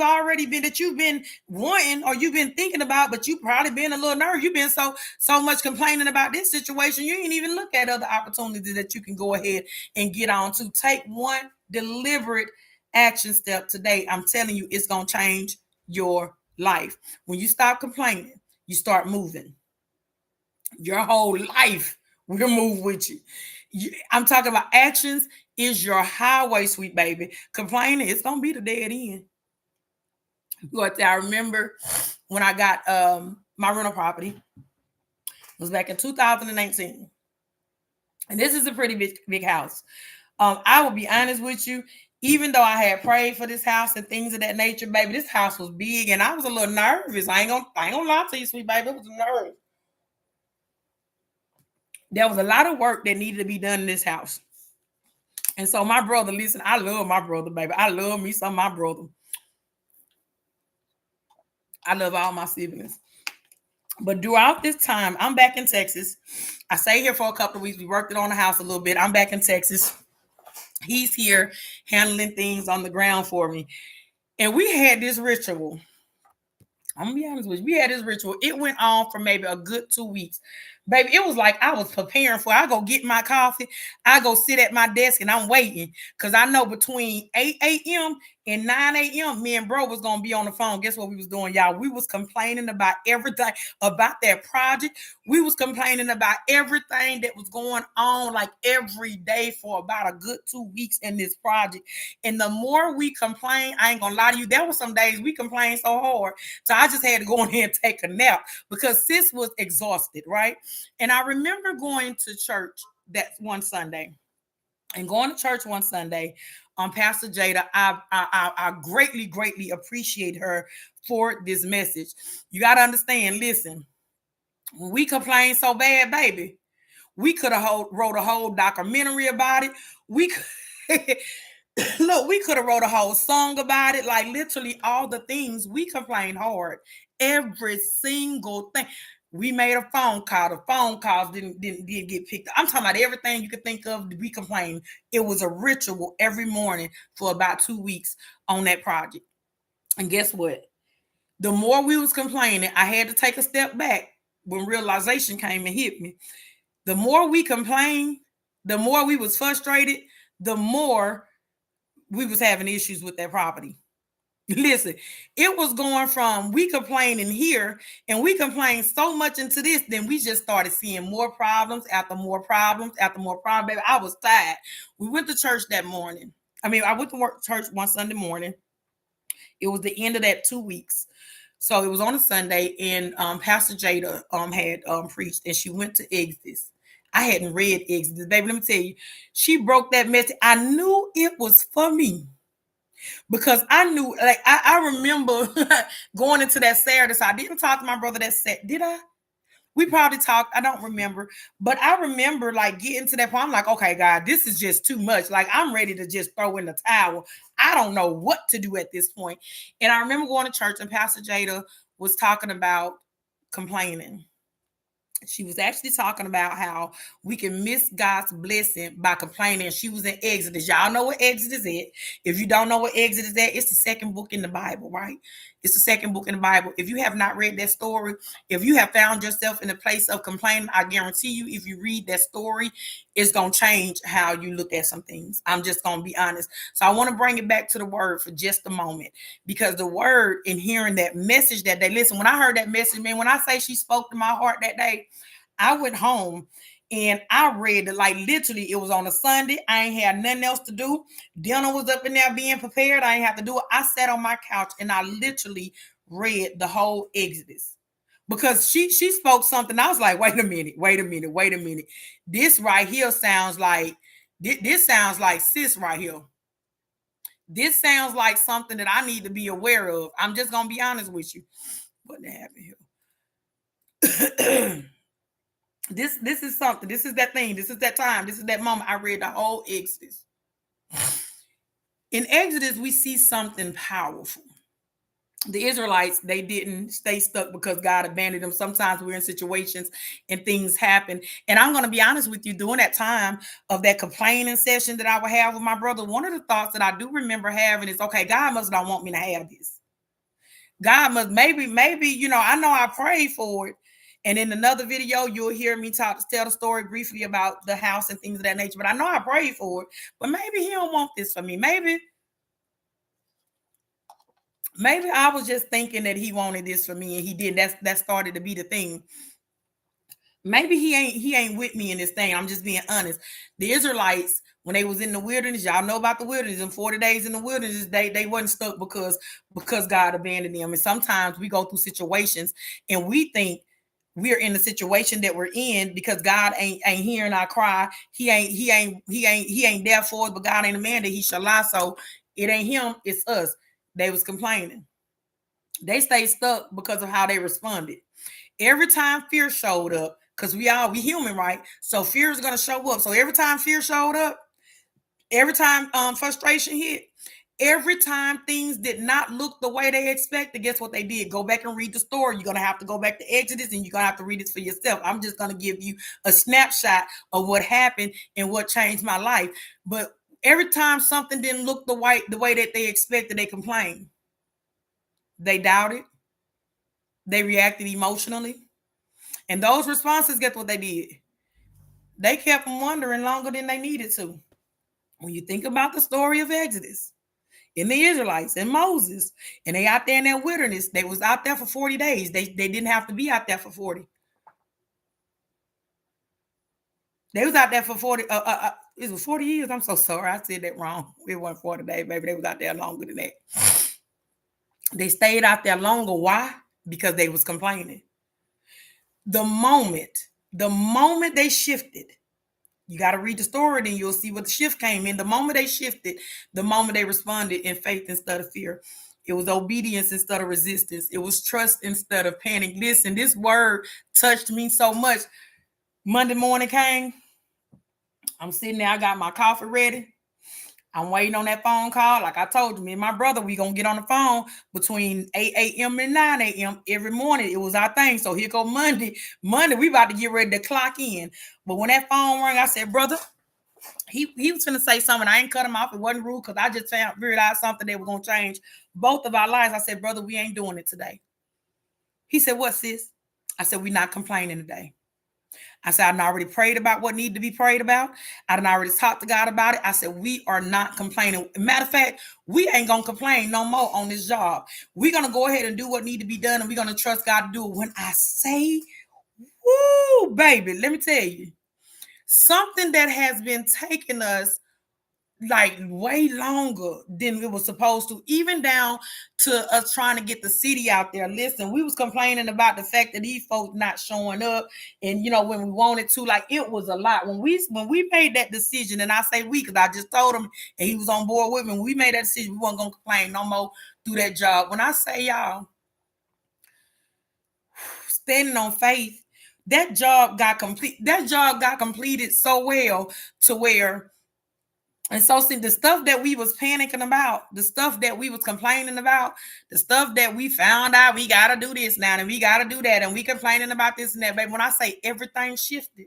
been wanting or you've been thinking about, but you probably been a little nervous. You've been so much complaining about this situation, you ain't even look at other opportunities that you can go ahead and get on to. Take one deliberate action step today. I'm telling you, it's going to change your life. When you stop complaining, you start moving. Your whole life will move with you. I'm talking about actions is your highway, sweet baby. Complaining, it's going to be the dead end. But I remember when I got my rental property, it was back in 2018. And this is a pretty big house. I will be honest with you, even though I had prayed for this house and things of that nature, baby, this house was big and I was a little nervous. I ain't gonna lie to you, sweet baby. It was a nerve. There was a lot of work that needed to be done in this house. And so my brother, listen, I love my brother, baby. I love me some of my brother. I love all my siblings. But throughout this time, I'm back in Texas. I stayed here for a couple of weeks. We worked it on the house a little bit. I'm back in Texas. He's here handling things on the ground for me. And we had this ritual. I'm gonna be honest with you. We had this ritual. It went on for maybe a good 2 weeks. Baby, it was like I was preparing for it. I go get my coffee. I go sit at my desk and I'm waiting. Because I know between 8 a.m. and 9 a.m., me and bro was going to be on the phone. Guess what we was doing, y'all? We was complaining about everything, about that project. We was complaining about everything that was going on like every day for about a good 2 weeks in this project. And the more we complained, I ain't going to lie to you, there were some days we complained so hard. So I just had to go in here and take a nap because sis was exhausted, right? And I remember going to church that one Sunday. And going to church one Sunday, Pastor Jada, I greatly appreciate her for this message. You got to understand, listen, when we complain so bad, baby, we could have wrote a whole documentary about it. We could, look, we could have wrote a whole song about it. Like literally all the things we complain hard. Every single thing. We made a phone call. The phone calls didn't get picked up. I'm talking about everything you could think of. We complained. It was a ritual every morning for about 2 weeks on that project. And guess what? The more we was complaining, I had to take a step back when realization came and hit me. The more we complained, the more we was frustrated, the more we was having issues with that property. Listen, it was going from we complaining here and we complained so much into this, then we just started seeing more problems after more problems after more problems. Baby, I was tired. We went to church that morning. I went to church one Sunday morning. It was the end of that 2 weeks. So it was on a Sunday, and Pastor Jada had preached, and she went to Exodus. I hadn't read Exodus. Baby, let me tell you, she broke that message. I knew it was for me. Because I knew, like, I remember going into that Saturday. So I didn't talk to my brother that Saturday. Did I? We probably talked. I don't remember. But I remember, like, getting to that point. I'm like, okay, God, this is just too much. Like, I'm ready to just throw in the towel. I don't know what to do at this point. And I remember going to church, and Pastor Jada was talking about complaining. She was actually talking about how we can miss God's blessing by complaining. She was in Exodus. Y'all know what Exodus is. If you don't know what Exodus is, it's the second book in the Bible, right? It's the second book in the Bible. If you have not read that story, if you have found yourself in a place of complaining, I guarantee you, if you read that story, it's going to change how you look at some things. I'm just going to be honest. So I want to bring it back to the word for just a moment, because the word, in hearing that message that day, listen, when I heard that message, man, when I say she spoke to my heart that day, I went home and I read it like literally. It was on a Sunday. I ain't had nothing else to do. Dinner was up in there being prepared. I ain't have to do it. I sat on my couch and I literally read the whole Exodus, because she spoke something. I was like, wait a minute, wait a minute, wait a minute. This right here sounds like this sounds like sis right here. This sounds like something that I need to be aware of. I'm just gonna be honest with you. What happened here? This is something. This is that thing. This is that time. This is that moment. I read the whole Exodus. In Exodus, we see something powerful. The Israelites, they didn't stay stuck because God abandoned them. Sometimes we're in situations and things happen. And I'm going to be honest with you, during that time of that complaining session that I would have with my brother, one of the thoughts that I do remember having is, okay, God must not want me to have this. God must, maybe, I know I prayed for it. And in another video, you'll hear me tell the story briefly about the house and things of that nature. But I know I prayed for it. But maybe he don't want this for me. Maybe I was just thinking that he wanted this for me and he did. That started to be the thing. Maybe he ain't with me in this thing. I'm just being honest. The Israelites, when they was in the wilderness, y'all know about the wilderness, and 40 days in the wilderness, they wasn't stuck because God abandoned them. And sometimes we go through situations and we think we're in the situation that we're in because God ain't hearing our cry. He ain't there for us, but God ain't a man that he shall lie. So it ain't him, it's us. They was complaining. They stayed stuck because of how they responded. Every time fear showed up, because we human, right? So fear is gonna show up. So every time fear showed up, every time frustration hit, every time things did not look the way they expected, guess what they did? Go back and read the story. You're gonna have to go back to Exodus and you're gonna have to read it for yourself. I'm just gonna give you a snapshot of what happened and what changed my life. But every time something didn't look the way that they expected, they complained. They doubted. They reacted emotionally. And those responses, guess what they did? They kept them wondering longer than they needed to. When you think about the story of Exodus, and the Israelites and Moses, and they out there in that wilderness, they was out there for 40 days. They didn't have to be out there for 40. They was out there for 40. It was 40 years. I'm so sorry. I said that wrong. It wasn't 40 days, baby. They was out there longer than that. They stayed out there longer. Why? Because they was complaining. The moment they shifted, you got to read the story, then you'll see what the shift came in. The moment they shifted, the moment they responded in faith instead of fear. It was obedience instead of resistance. It was trust instead of panic. Listen, this word touched me so much. Monday morning came. I'm sitting there. I got my coffee ready. I'm waiting on that phone call. Like I told you, me and my brother, we going to get on the phone between 8 a.m. and 9 a.m. every morning. It was our thing. So here go Monday. Monday, we about to get ready to clock in. But when that phone rang, I said, brother, he was going to say something. I ain't cut him off. It wasn't rude because I just figured out something that was going to change both of our lives. I said, brother, we ain't doing it today. He said, what, sis? I said, we not complaining today. I said, I already prayed about what needed to be prayed about. I done already talked to God about it. I said, we are not complaining. Matter of fact, we ain't going to complain no more on this job. We're going to go ahead and do what need to be done, and we're going to trust God to do it. When I say, woo, baby, let me tell you, something that has been taking us like way longer than it was supposed to, even down to us trying to get the city out there. Listen, we was complaining about the fact that these folks not showing up, and when we wanted to, like, it was a lot. When we made that decision, and I say we because I just told him and he was on board with me. When we made that decision, we weren't gonna complain no more through that job. When I say, y'all, standing on faith, that job got completed so well to where And so, see, the stuff that we was panicking about, the stuff that we was complaining about, the stuff that we found out we got to do this now and we got to do that and we complaining about this and that, baby, when I say everything shifted,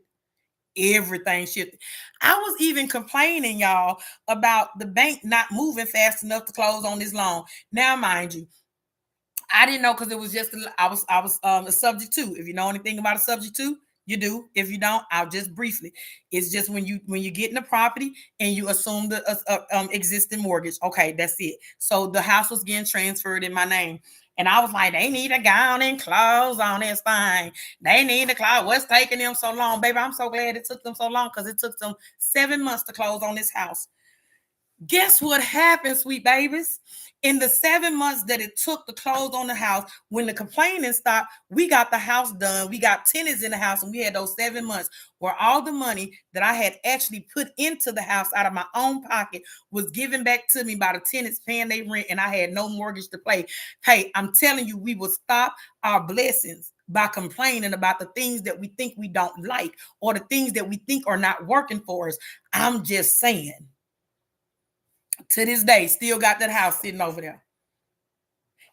everything shifted. I was even complaining, y'all, about the bank not moving fast enough to close on this loan. Now, mind you, I didn't know because it was just I was a subject to. If you know anything about a subject to, you do. If you don't, I'll just briefly. It's just when you get in the property and you assume the existing mortgage. Okay, that's it. So the house was getting transferred in my name. And I was like, they need to go on and close on this thing. They need to close. What's taking them so long? Baby, I'm so glad it took them so long because it took them 7 months to close on this house. Guess what happened, sweet babies? In the 7 months that it took to close on the house, when the complaining stopped, we got the house done. We got tenants in the house, and we had those 7 months where all the money that I had actually put into the house out of my own pocket was given back to me by the tenants paying their rent, and I had no mortgage to pay. Hey, I'm telling you, we will stop our blessings by complaining about the things that we think we don't like or the things that we think are not working for us. I'm just saying. To this day, still got that house sitting over there.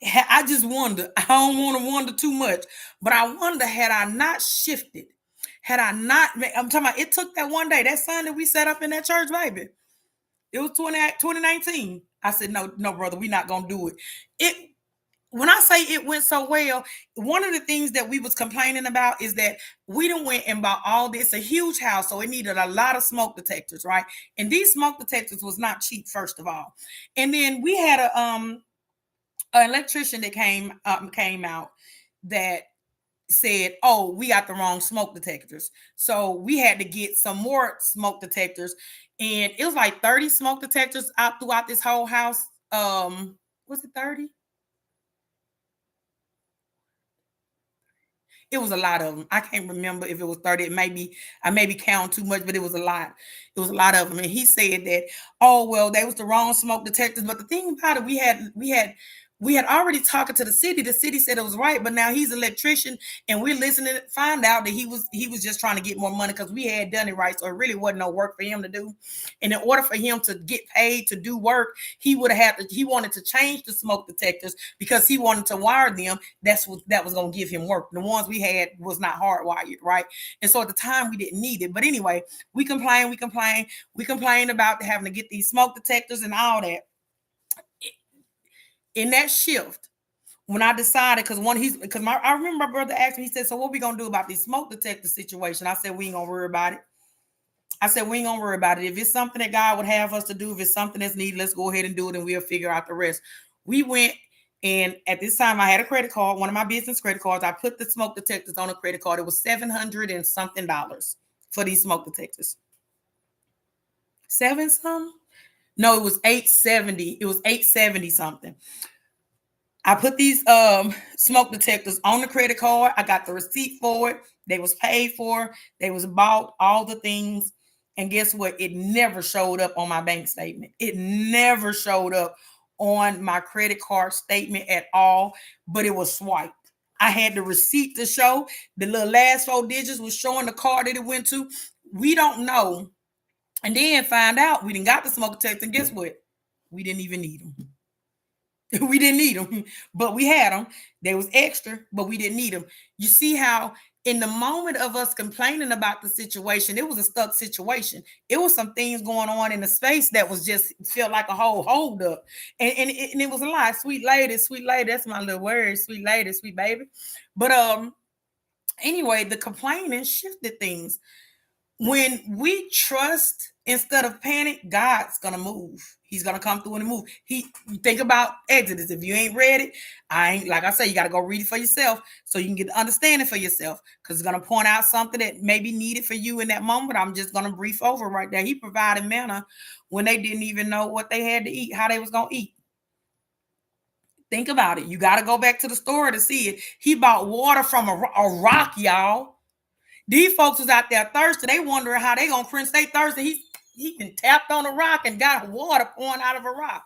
I just wonder. I don't want to wonder too much, but I wonder had I not shifted, had I not, I'm talking about it took that one day, that Sunday we set up in that church, baby. It was 2019. I said, no, no, brother, we're not going to do it. It, when I say it went so well, one of the things that we was complaining about is that we done went and bought all this, a huge house, so it needed a lot of smoke detectors, right? And these smoke detectors was not cheap, first of all. And then we had an electrician that came out that said, "Oh, we got the wrong smoke detectors." So we had to get some more smoke detectors, and it was like 30 smoke detectors out throughout this whole house. Was it 30? It was a lot of them. I can't remember if it was 30. It maybe I maybe count too much, but it was a lot. It was a lot of them. And he said that, oh well, they was the wrong smoke detectors. But the thing about it, we had already talking to the city. The city said it was right, but now he's an electrician, and we're listening to find out that he was just trying to get more money because we had done it right. So it really wasn't no work for him to do. And in order for him to get paid to do work, he wanted to change the smoke detectors because he wanted to wire them. That was gonna give him work. The ones we had was not hardwired, right? And so at the time we didn't need it. But anyway, we complain about having to get these smoke detectors and all that. In that shift, when I decided, I remember my brother asked me, he said, "So what we gonna do about this smoke detector situation?" I said, "We ain't gonna worry about it." I said, "We ain't gonna worry about it. If it's something that God would have us to do, if it's something that's needed, let's go ahead and do it, and we'll figure out the rest." We went, and at this time, I had a credit card, one of my business credit cards. I put the smoke detectors on a credit card. It was $700 and something for these smoke detectors. Seven some? No, it was 870. It was 870 something. I put these smoke detectors on the credit card. I got the receipt for it. They was paid for. They was bought, all the things. And guess what? It never showed up on my bank statement. It never showed up on my credit card statement at all, but it was swiped. I had the receipt to show. The little last 4 digits was showing the card that it went to. We don't know. And then find out we didn't got the smoke detector. And guess what? We didn't even need them. We didn't need them, but we had them. They was extra, but we didn't need them. You see how in the moment of us complaining about the situation, it was a stuck situation. It was some things going on in the space that was just felt like a whole hold up. And it was a lot. Sweet lady, that's my little word, sweet lady, sweet baby. But anyway, the complaining shifted things. When we trust instead of panic, God's gonna move. He's gonna come through and move. Think about Exodus. If you ain't read it, I ain't like I say, you gotta go read it for yourself so you can get the understanding for yourself. Because it's gonna point out something that may be needed for you in that moment. I'm just gonna brief over right there. He provided manna when they didn't even know what they had to eat, how they was gonna eat. Think about it. You got to go back to the store to see it. He bought water from a rock, y'all. These folks was out there thirsty. They wondering how they gonna quench their thirsty. He can tapped on a rock and got water pouring out of a rock.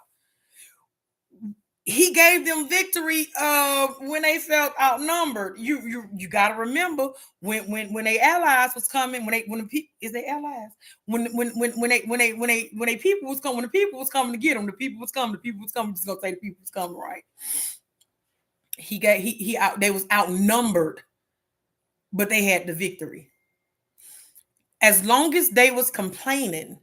He gave them victory when they felt outnumbered. You got to remember when they allies was coming, when the people is they allies when they people was coming, when the people was coming to get them, the people was coming, the people was coming. Just gonna say the people was coming, right? He out, they was outnumbered, but they had the victory. As long as they was complaining,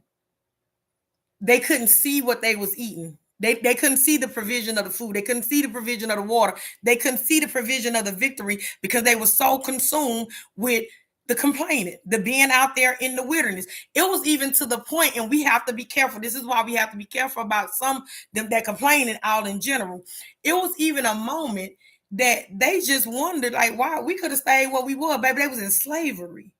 they couldn't see what they was eating. They couldn't see the provision of the food. They couldn't see the provision of the water. They couldn't see the provision of the victory because they were so consumed with the complaining, the being out there in the wilderness. It was even to the point, and we have to be careful. This is why we have to be careful about some them that complaining out in general. It was even a moment that they just wondered, like, wow, we could have stayed where we were, baby. They was in slavery.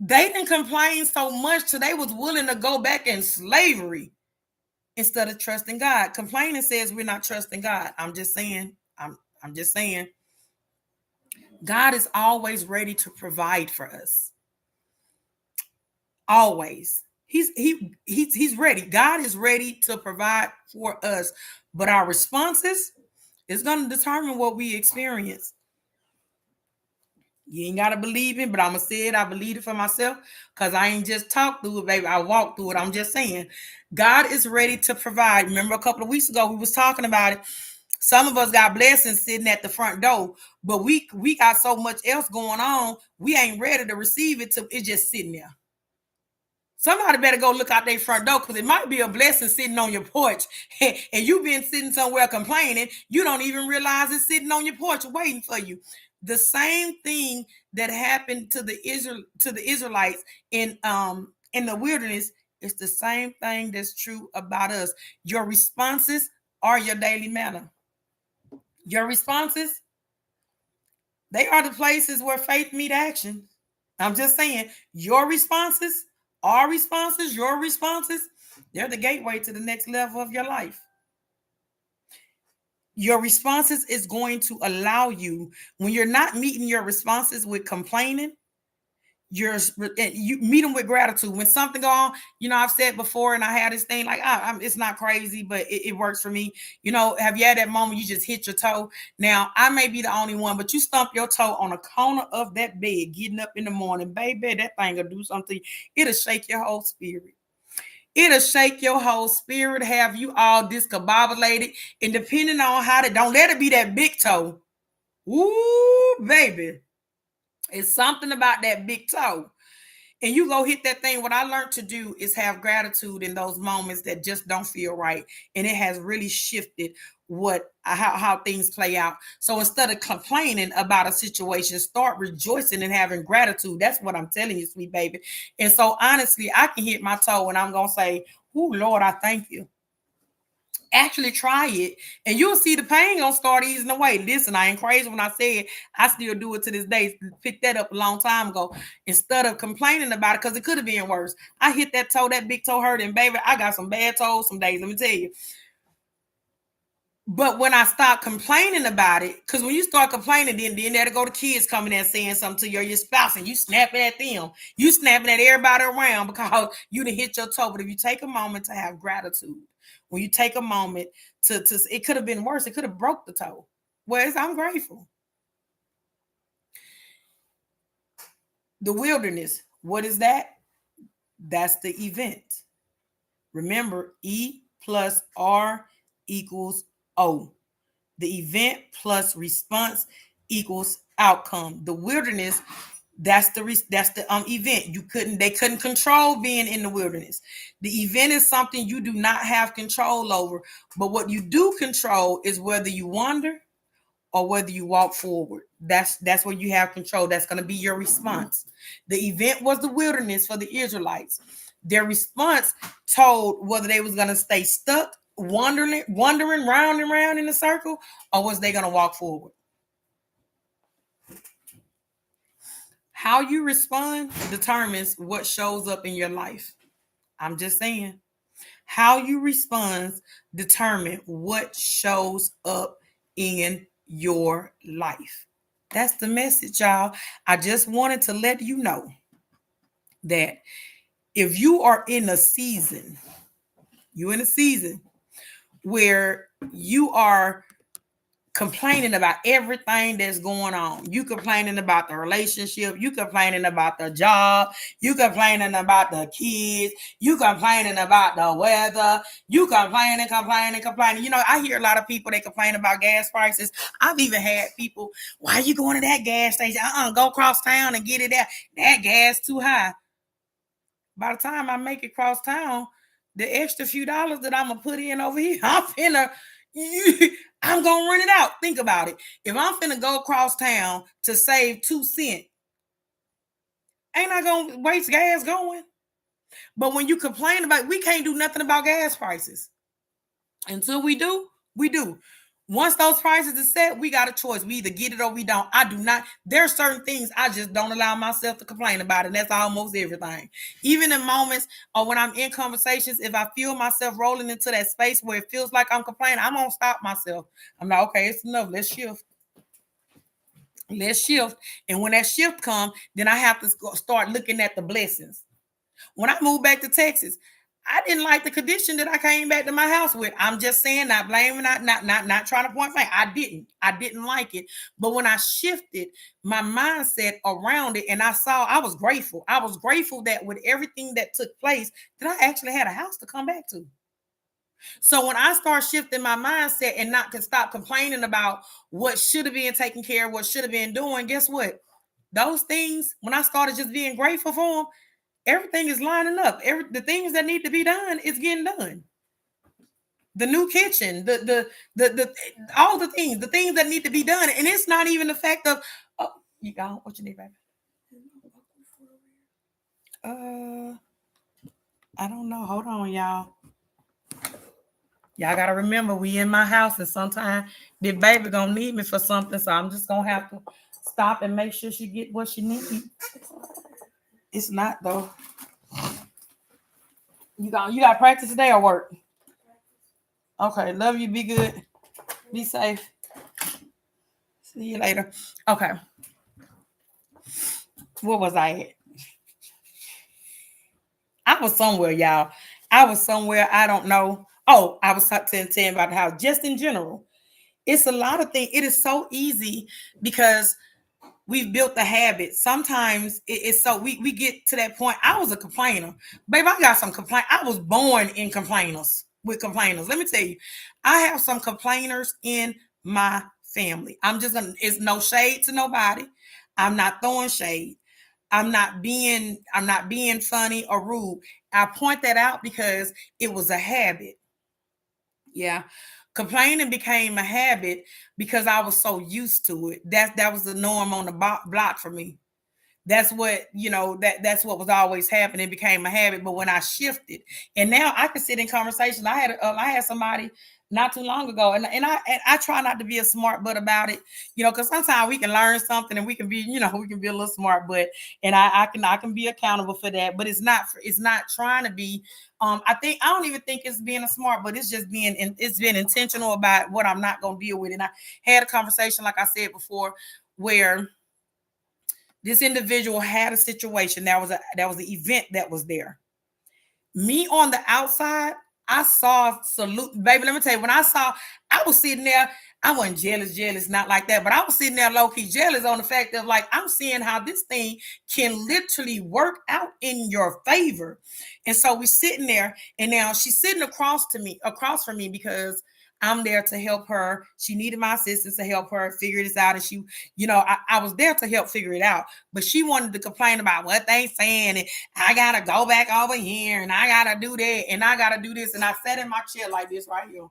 They didn't complain so much till they was willing to go back in slavery instead of trusting God. Complaining says we're not trusting God. I'm just saying. I'm just saying. God is always ready to provide for us. Always. He's ready. God is ready to provide for us. But our responses is going to determine what we experience. You ain't gotta believe it, but I'ma say it. I believe it for myself because I ain't just talk through it, baby. I walk through it. I'm just saying, God is ready to provide. Remember a couple of weeks ago we was talking about it. Some of us got blessings sitting at the front door, but we got so much else going on. We ain't ready to receive it till it's just sitting there. Somebody better go look out their front door because it might be a blessing sitting on your porch and you've been sitting somewhere complaining. You don't even realize it's sitting on your porch waiting for you. The same thing that happened to the Israelites in the wilderness is the same thing that's true about us. Your responses are your daily manna. Your responses, they are the places where faith meet action. I'm just saying, your responses, our responses, your responses, they're the gateway to the next level of your life. Your responses is going to allow you, when you're not meeting your responses with complaining, you meet them with gratitude. When something go on, I've said before, and I had this thing like, it's not crazy, but it works for me. Have you had that moment you just hit your toe? Now, I may be the only one, but you stump your toe on a corner of that bed, getting up in the morning, baby, that thing will do something. It'll shake your whole spirit. It'll shake your whole spirit, have you all discombobulated, and depending on don't let it be that big toe. Ooh, baby. It's something about that big toe. And you go hit that thing. What I learned to do is have gratitude in those moments that just don't feel right. And it has really shifted how things play out. So instead of complaining about a situation, start rejoicing and having gratitude. That's what I'm telling you, sweet baby. And so honestly, I can hit my toe and I'm gonna say, "Oh Lord, I thank you." Actually try it and you'll see the pain gonna start easing away. Listen, I ain't crazy when I say it. I still do it to this day. Picked that up a long time ago. Instead of complaining about it, because it could have been worse. I hit that toe, that big toe hurt, and baby, I got some bad toes some days, let me tell you. But when I stop complaining about it, because when you start complaining, then there to go the kids coming in saying something to your spouse, and you snapping at them, you snapping at everybody around because you done hit your toe. But if you take a moment to have gratitude, when you take a moment to it could have been worse. It could have broke the toe. Whereas I'm grateful. The wilderness, what is that? That's the event. Remember, E plus R equals O. The event plus response equals outcome. The wilderness, that's the event. They couldn't control being in the wilderness. The event is something you do not have control over, but what you do control is whether you wander or whether you walk forward. That's where you have control. That's going to be your response. The event was the wilderness for the Israelites. Their response told whether they was going to stay stuck, wandering round and round in a circle, or was they going to walk forward. How you respond determines what shows up in your life. I'm just saying. How you respond determines what shows up in your life. That's the message, y'all. I just wanted to let you know that if you are in a season, you're in a season where you are complaining about everything that's going on. You complaining about the relationship, you complaining about the job, you complaining about the kids, you complaining about the weather, you complaining. You know, I hear a lot of people, they complain about gas prices. I've even had people, why are you going to that gas station? Go across town and get it there. That gas too high. By the time I make it cross town, the extra few dollars that I'm gonna put in over here, I'm gonna run it out. Think about it. If I'm finna go across town to save 2 cents, ain't I gonna waste gas going? But when you complain about, we can't do nothing about gas prices. Until we do, we do. Once those prices are set, we got a choice. We either get it or we don't. I do not. There are certain things I just don't allow myself to complain about, and that's almost everything. Even in moments or when I'm in conversations, if I feel myself rolling into that space where it feels like I'm complaining, I'm gonna stop myself. I'm like, okay, it's enough. Let's shift. Let's shift. And when that shift comes, then I have to start looking at the blessings. When I moved back to Texas, I didn't like the condition that I came back to my house with. I'm just saying, not blaming, not trying to point finger. I didn't like it. But when I shifted my mindset around it, and I was grateful. I was grateful that with everything that took place, that I actually had a house to come back to. So when I start shifting my mindset and not can stop complaining about what should have been taken care of, what should have been doing, guess what? Those things, when I started just being grateful for them, everything is lining up. The things that need to be done is getting done. The new kitchen, the all the things that need to be done, and it's not even the fact of, oh, you got what you need, baby. Uh, I don't know. Hold on, y'all. Y'all gotta remember, we in my house, and sometimes the baby gonna need me for something, so I'm just gonna have to stop and make sure she get what she needs. It's not though. You got practice today or work? Okay, love you. Be good. Be safe. See you later. Okay. What was I at? I was somewhere, y'all. I was somewhere. I don't know. Oh, I was saying about the house. Just in general, it's a lot of things. It is so easy because we've built the habit. Sometimes it's so we get to that point. I was a complainer, babe. I got some complaint. I was born in complainers with complainers. Let me tell you, I have some complainers in my family. I'm just gonna. It's no shade to nobody. I'm not throwing shade. I'm not being funny or rude. I point that out because it was a habit. Yeah. Complaining became a habit because I was so used to it. That was the norm on the block for me. That's what, that's what was always happening. It became a habit. But when I shifted, and now I can sit in conversation. I had somebody not too long ago, and I try not to be a smart butt about it, because sometimes we can learn something and we can be, we can be a little smart butt, and I can be accountable for that. But it's not trying to be. I don't even think it's being a smart, but it's just it's being intentional about what I'm not going to deal with. And I had a conversation, like I said before, where this individual had a situation. That was an event that was there. Me on the outside, I saw salute, baby. Let me tell you, I was sitting there. I wasn't jealous, not like that, but I was sitting there low key jealous on the fact of, like, I'm seeing how this thing can literally work out in your favor. And so we're sitting there, and now she's sitting across from me, because I'm there to help her. She needed my assistance to help her figure this out. And I was there to help figure it out. But she wanted to complain about what they saying. And I got to go back over here. And I got to do that. And I got to do this. And I sat in my chair like this right here.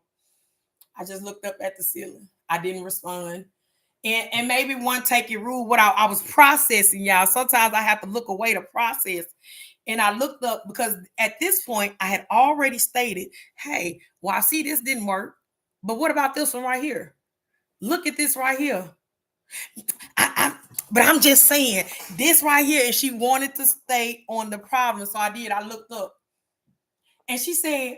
I just looked up at the ceiling. I didn't respond. And maybe one take it rude. What I was processing, y'all. Sometimes I have to look away to process. And I looked up, because at this point I had already stated, hey, well, I see this didn't work. But what about this one right here? Look at this right here. But I'm just saying, this right here, and she wanted to stay on the problem. So I did. I looked up. And she said,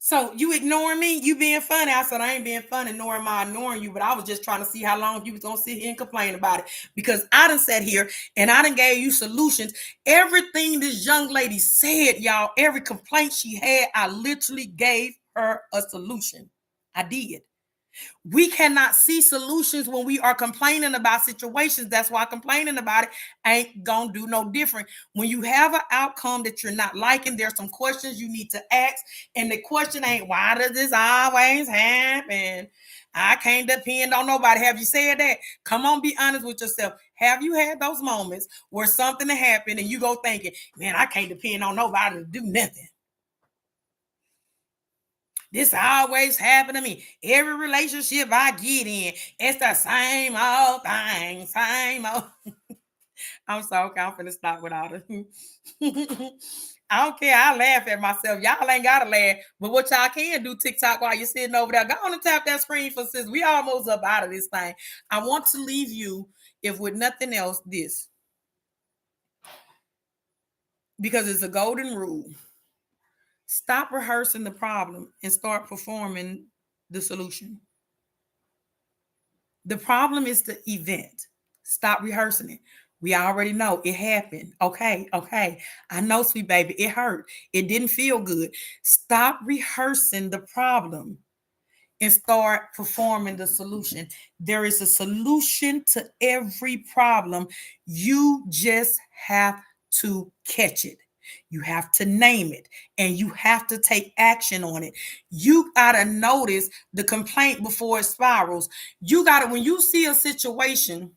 so you ignoring me? You being funny? I said, I ain't being funny, nor am I ignoring you, but I was just trying to see how long you was going to sit here and complain about it. Because I done sat here and I done gave you solutions. Everything this young lady said, y'all, every complaint she had, I literally gave her a solution. I did. We cannot see solutions when we are complaining about situations. That's why complaining about it ain't gonna do no different. When you have an outcome that you're not liking, there's some questions you need to ask. And the question ain't, why does this always happen? I can't depend on nobody. Have you said that? Come on, be honest with yourself. Have you had those moments where something happened and you go thinking, man, I can't depend on nobody to do nothing? This always happen to me. Every relationship I get in, it's the same old thing, same old. I'm so okay. I'm finna stop with all the. I don't care. I laugh at myself. Y'all ain't gotta laugh, but what y'all can do TikTok while you're sitting over there, go on and tap that screen for sis. We almost up out of this thing. I want to leave you, if with nothing else, this, because it's a golden rule. Stop rehearsing the problem and start performing the solution. The problem is the event. Stop rehearsing it. We already know it happened. Okay, okay. I know, sweet baby, it hurt. It didn't feel good. Stop rehearsing the problem and start performing the solution. There is a solution to every problem. You just have to catch it. You have to name it and you have to take action on it. You got to notice the complaint before it spirals. You got to, when you see a situation,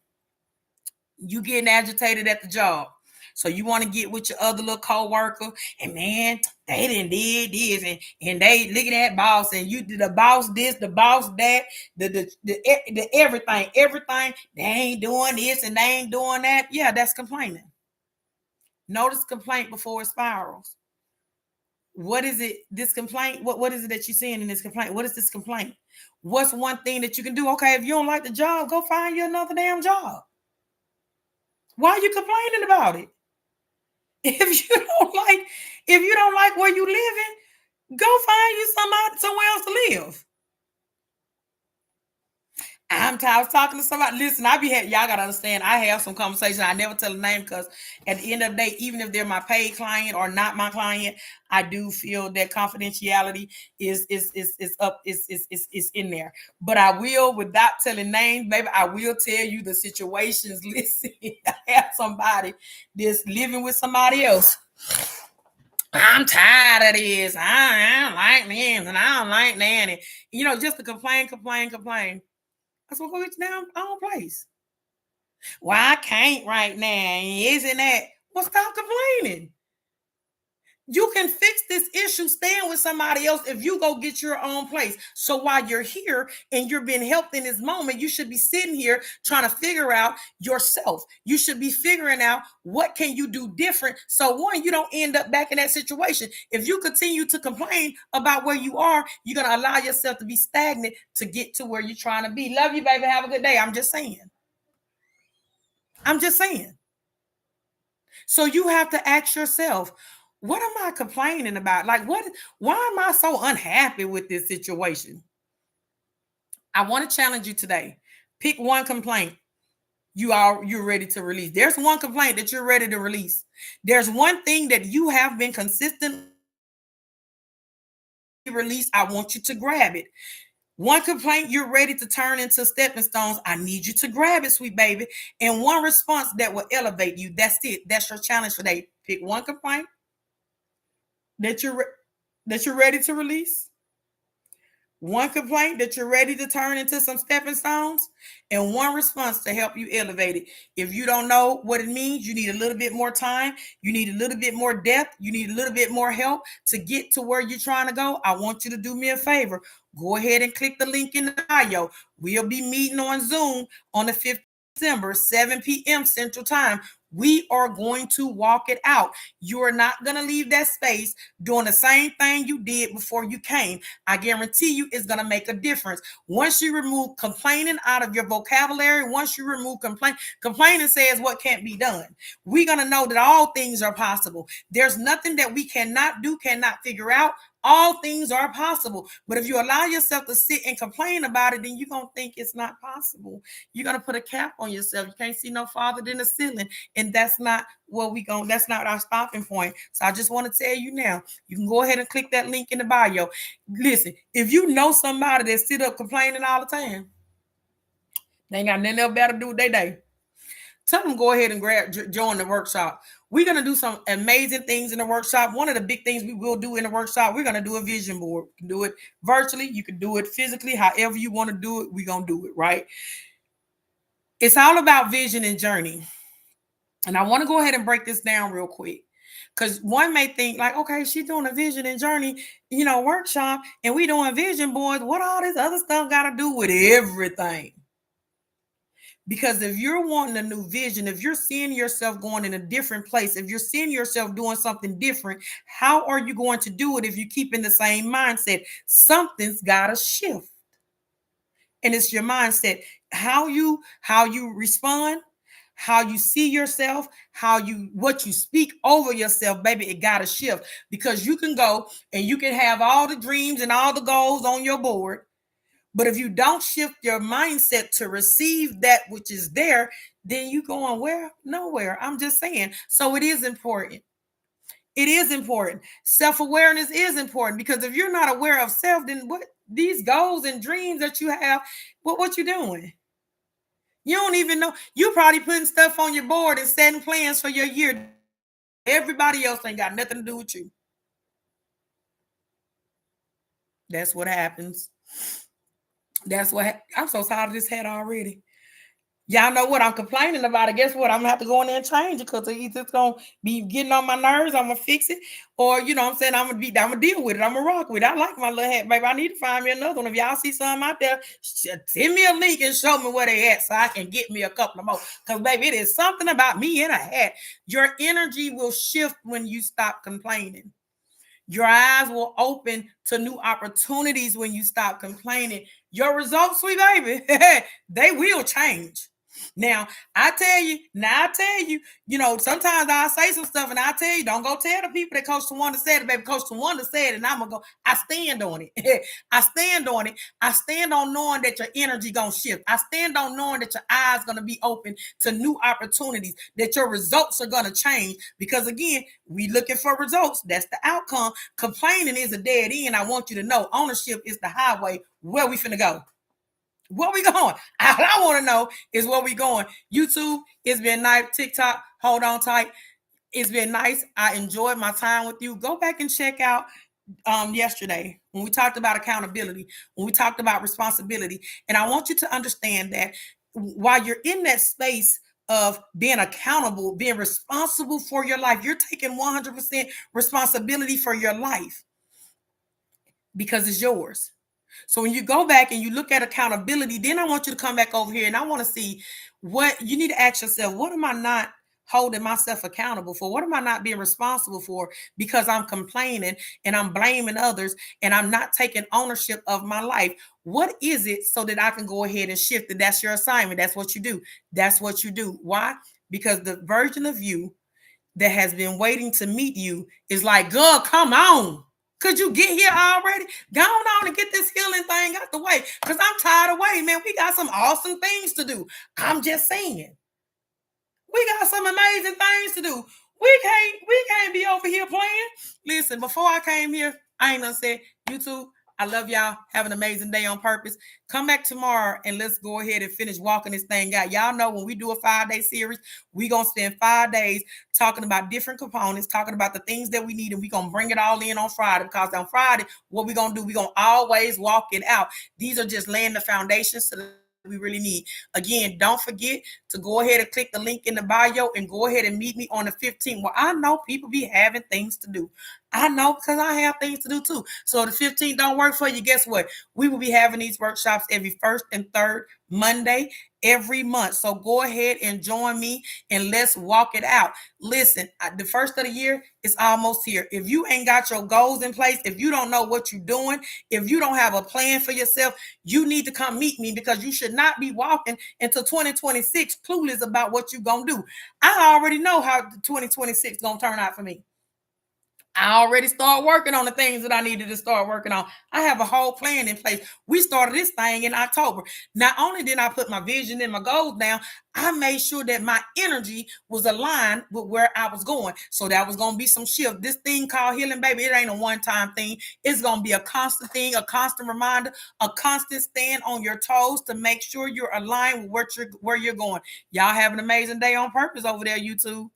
you getting agitated at the job. So you want to get with your other little co-worker, and man, they didn't did this, and they look at that boss, and you did the boss this, the boss that, the everything. They ain't doing this and they ain't doing that. Yeah, that's complaining. Notice complaint before it spirals. What is it? This complaint. What is it that you're seeing in this complaint? What is this complaint? What's one thing that you can do? Okay, if you don't like the job, go find you another damn job. Why are you complaining about it? If you don't like where you living, go find you somewhere else to live. I'm tired of talking to somebody. Listen, y'all gotta understand. I have some conversations. I never tell a name because at the end of the day, even if they're my paid client or not my client, I do feel that confidentiality is up is in there. But I will, without telling names, baby, I will tell you the situations. Listen, I have somebody that's living with somebody else. I'm tired of this. I don't like this and I don't like that. And, just to complain. I said, go get your damn own place. Well, I can't right now. Isn't that? Well, stop complaining. You can fix this issue staying with somebody else if you go get your own place. So while you're here and you're being helped in this moment, you should be sitting here trying to figure out yourself. You should be figuring out what can you do different. So one, you don't end up back in that situation. If you continue to complain about where you are, you're going to allow yourself to be stagnant to get to where you're trying to be. Love you, baby. Have a good day. I'm just saying. So you have to ask yourself, what am I complaining about? Like, why am I so unhappy with this situation? I want to challenge you today. Pick one complaint you're ready to release. There's one complaint that you're ready to release. There's one thing that you have been consistent release. I want you to grab it. One complaint you're ready to turn into stepping stones. I need you to grab it, sweet baby. And one response that will elevate you. That's it. That's your challenge today. Pick one complaint that you're ready to release. One complaint that you're ready to turn into some stepping stones, and one response to help you elevate it. If you don't know what it means, you need a little bit more time. You need a little bit more depth. You need a little bit more help to get to where you're trying to go. I want you to do me a favor. Go ahead and click the link in the bio. We'll be meeting on Zoom on the 5th of December, 7 p.m. Central Time. We are going to walk it out. You are not going to leave that space doing the same thing you did before you came. I guarantee you it's going to make a difference. Once you remove complaining out of your vocabulary, once you remove complaining says what can't be done. We're going to know that all things are possible. There's nothing that we cannot do, cannot figure out. All things are possible. But if you allow yourself to sit and complain about it, then you're going to think it's not possible. You're going to put a cap on yourself. You can't see no farther than the ceiling. and that's not what we going. That's not our stopping point. So I just want to tell you now, you can go ahead and click that link in the bio. Listen, if you know somebody that sit up complaining all the time, they ain't got nothing else better to do with their day. Tell them go ahead and join the workshop. We're going to do some amazing things in the workshop. One of the big things we will do in the workshop, we're going to do a vision board. You can do it virtually. You can do it physically. However you want to do it, we're going to do it, right? It's all about vision and journey. And I want to go ahead and break this down real quick. Because one may think like, okay, she's doing a vision and journey, workshop, and we doing vision boards. What all this other stuff got to do with everything? Because if you're wanting a new vision, if you're seeing yourself going in a different place, if you're seeing yourself doing something different, how are you going to do it if you keep in the same mindset? Something's got to shift. And it's your mindset. How you respond, how you see yourself, what you speak over yourself, baby, it got to shift. Because you can go and you can have all the dreams and all the goals on your board. But if you don't shift your mindset to receive that which is there, then you going where? Nowhere. I'm just saying. So it is important. It is important. Self-awareness is important, because if you're not aware of self, then what these goals and dreams that you have, what you doing? You don't even know. You probably putting stuff on your board and setting plans for your year. Everybody else ain't got nothing to do with you. That's what happens. I'm so tired of this hat already. Y'all know what I'm complaining about it. Guess what? I'm gonna have to go in there and change it, because it's just gonna be getting on my nerves. I'm gonna fix it, or I'm saying I'm gonna deal with it. I'm gonna rock with it. I like my little hat, baby. I need to find me another one. If y'all see some out there, send me a link and show me where they at, so I can get me a couple of more. Because baby, it is something about me in a hat. Your energy will shift when you stop complaining. Your eyes will open to new opportunities when you stop complaining. Your results, sweet baby, they will change. Now, I tell you, sometimes I say some stuff and I tell you, don't go tell the people that Coach Tawanda said it, baby. Coach Tawanda said it, and I'm going to go, I stand on it. I stand on it. I stand on knowing that your energy going to shift. I stand on knowing that your eyes going to be open to new opportunities, that your results are going to change. Because again, we looking for results. That's the outcome. Complaining is a dead end. I want you to know ownership is the highway. Where we finna go? Where we going? All I want to know is where we going. YouTube, it's been nice. TikTok, hold on tight. It's been nice. I enjoyed my time with you. Go back and check out yesterday when we talked about accountability, when we talked about responsibility. And I want you to understand that while you're in that space of being accountable, being responsible for your life, you're taking 100% responsibility for your life, because it's yours. So when you go back and you look at accountability, then I want you to come back over here and I want to see what you need to ask yourself. What am I not holding myself accountable for? What am I not being responsible for? Because I'm complaining and I'm blaming others and I'm not taking ownership of my life. What is it, so that I can go ahead and shift it? That's your assignment. That's what you do. That's what you do. Why? Because the version of you that has been waiting to meet you is like, girl, come on. Could you get here already? Go on and get this healing thing out the way. Because I'm tired of waiting, man. We got some awesome things to do. I'm just saying. We got some amazing things to do. We can't be over here playing. Listen, before I came here, I ain't gonna say, YouTube, I love y'all. Have an amazing day on purpose. Come back tomorrow and let's go ahead and finish walking this thing out. Y'all know when we do a 5-day series, we're going to spend 5 days talking about different components, talking about the things that we need, and we're going to bring it all in on Friday, because on Friday, what we're going to do, we're going to always walk it out. These are just laying the foundations to we really need. Again, don't forget to go ahead and click the link in the bio and go ahead and meet me on the 15th. Well, I know people be having things to do. I know, because I have things to do too. So the 15th don't work for you. Guess what? We will be having these workshops every first and third Monday every month. So go ahead and join me and let's walk it out. Listen, the first of the year is almost here. If you ain't got your goals in place, if you don't know what you're doing, if you don't have a plan for yourself, you need to come meet me, because you should not be walking into 2026 clueless about what you're going to do. I already know how 2026 is going to turn out for me. I already started working on the things that I needed to start working on. I have a whole plan in place. We started this thing in October. Not only did I put my vision and my goals down, I made sure that my energy was aligned with where I was going. So that was going to be some shift. This thing called healing, baby, it ain't a one-time thing. It's going to be a constant thing, a constant reminder, a constant stand on your toes to make sure you're aligned with where you're going. Y'all have an amazing day on purpose over there, YouTube.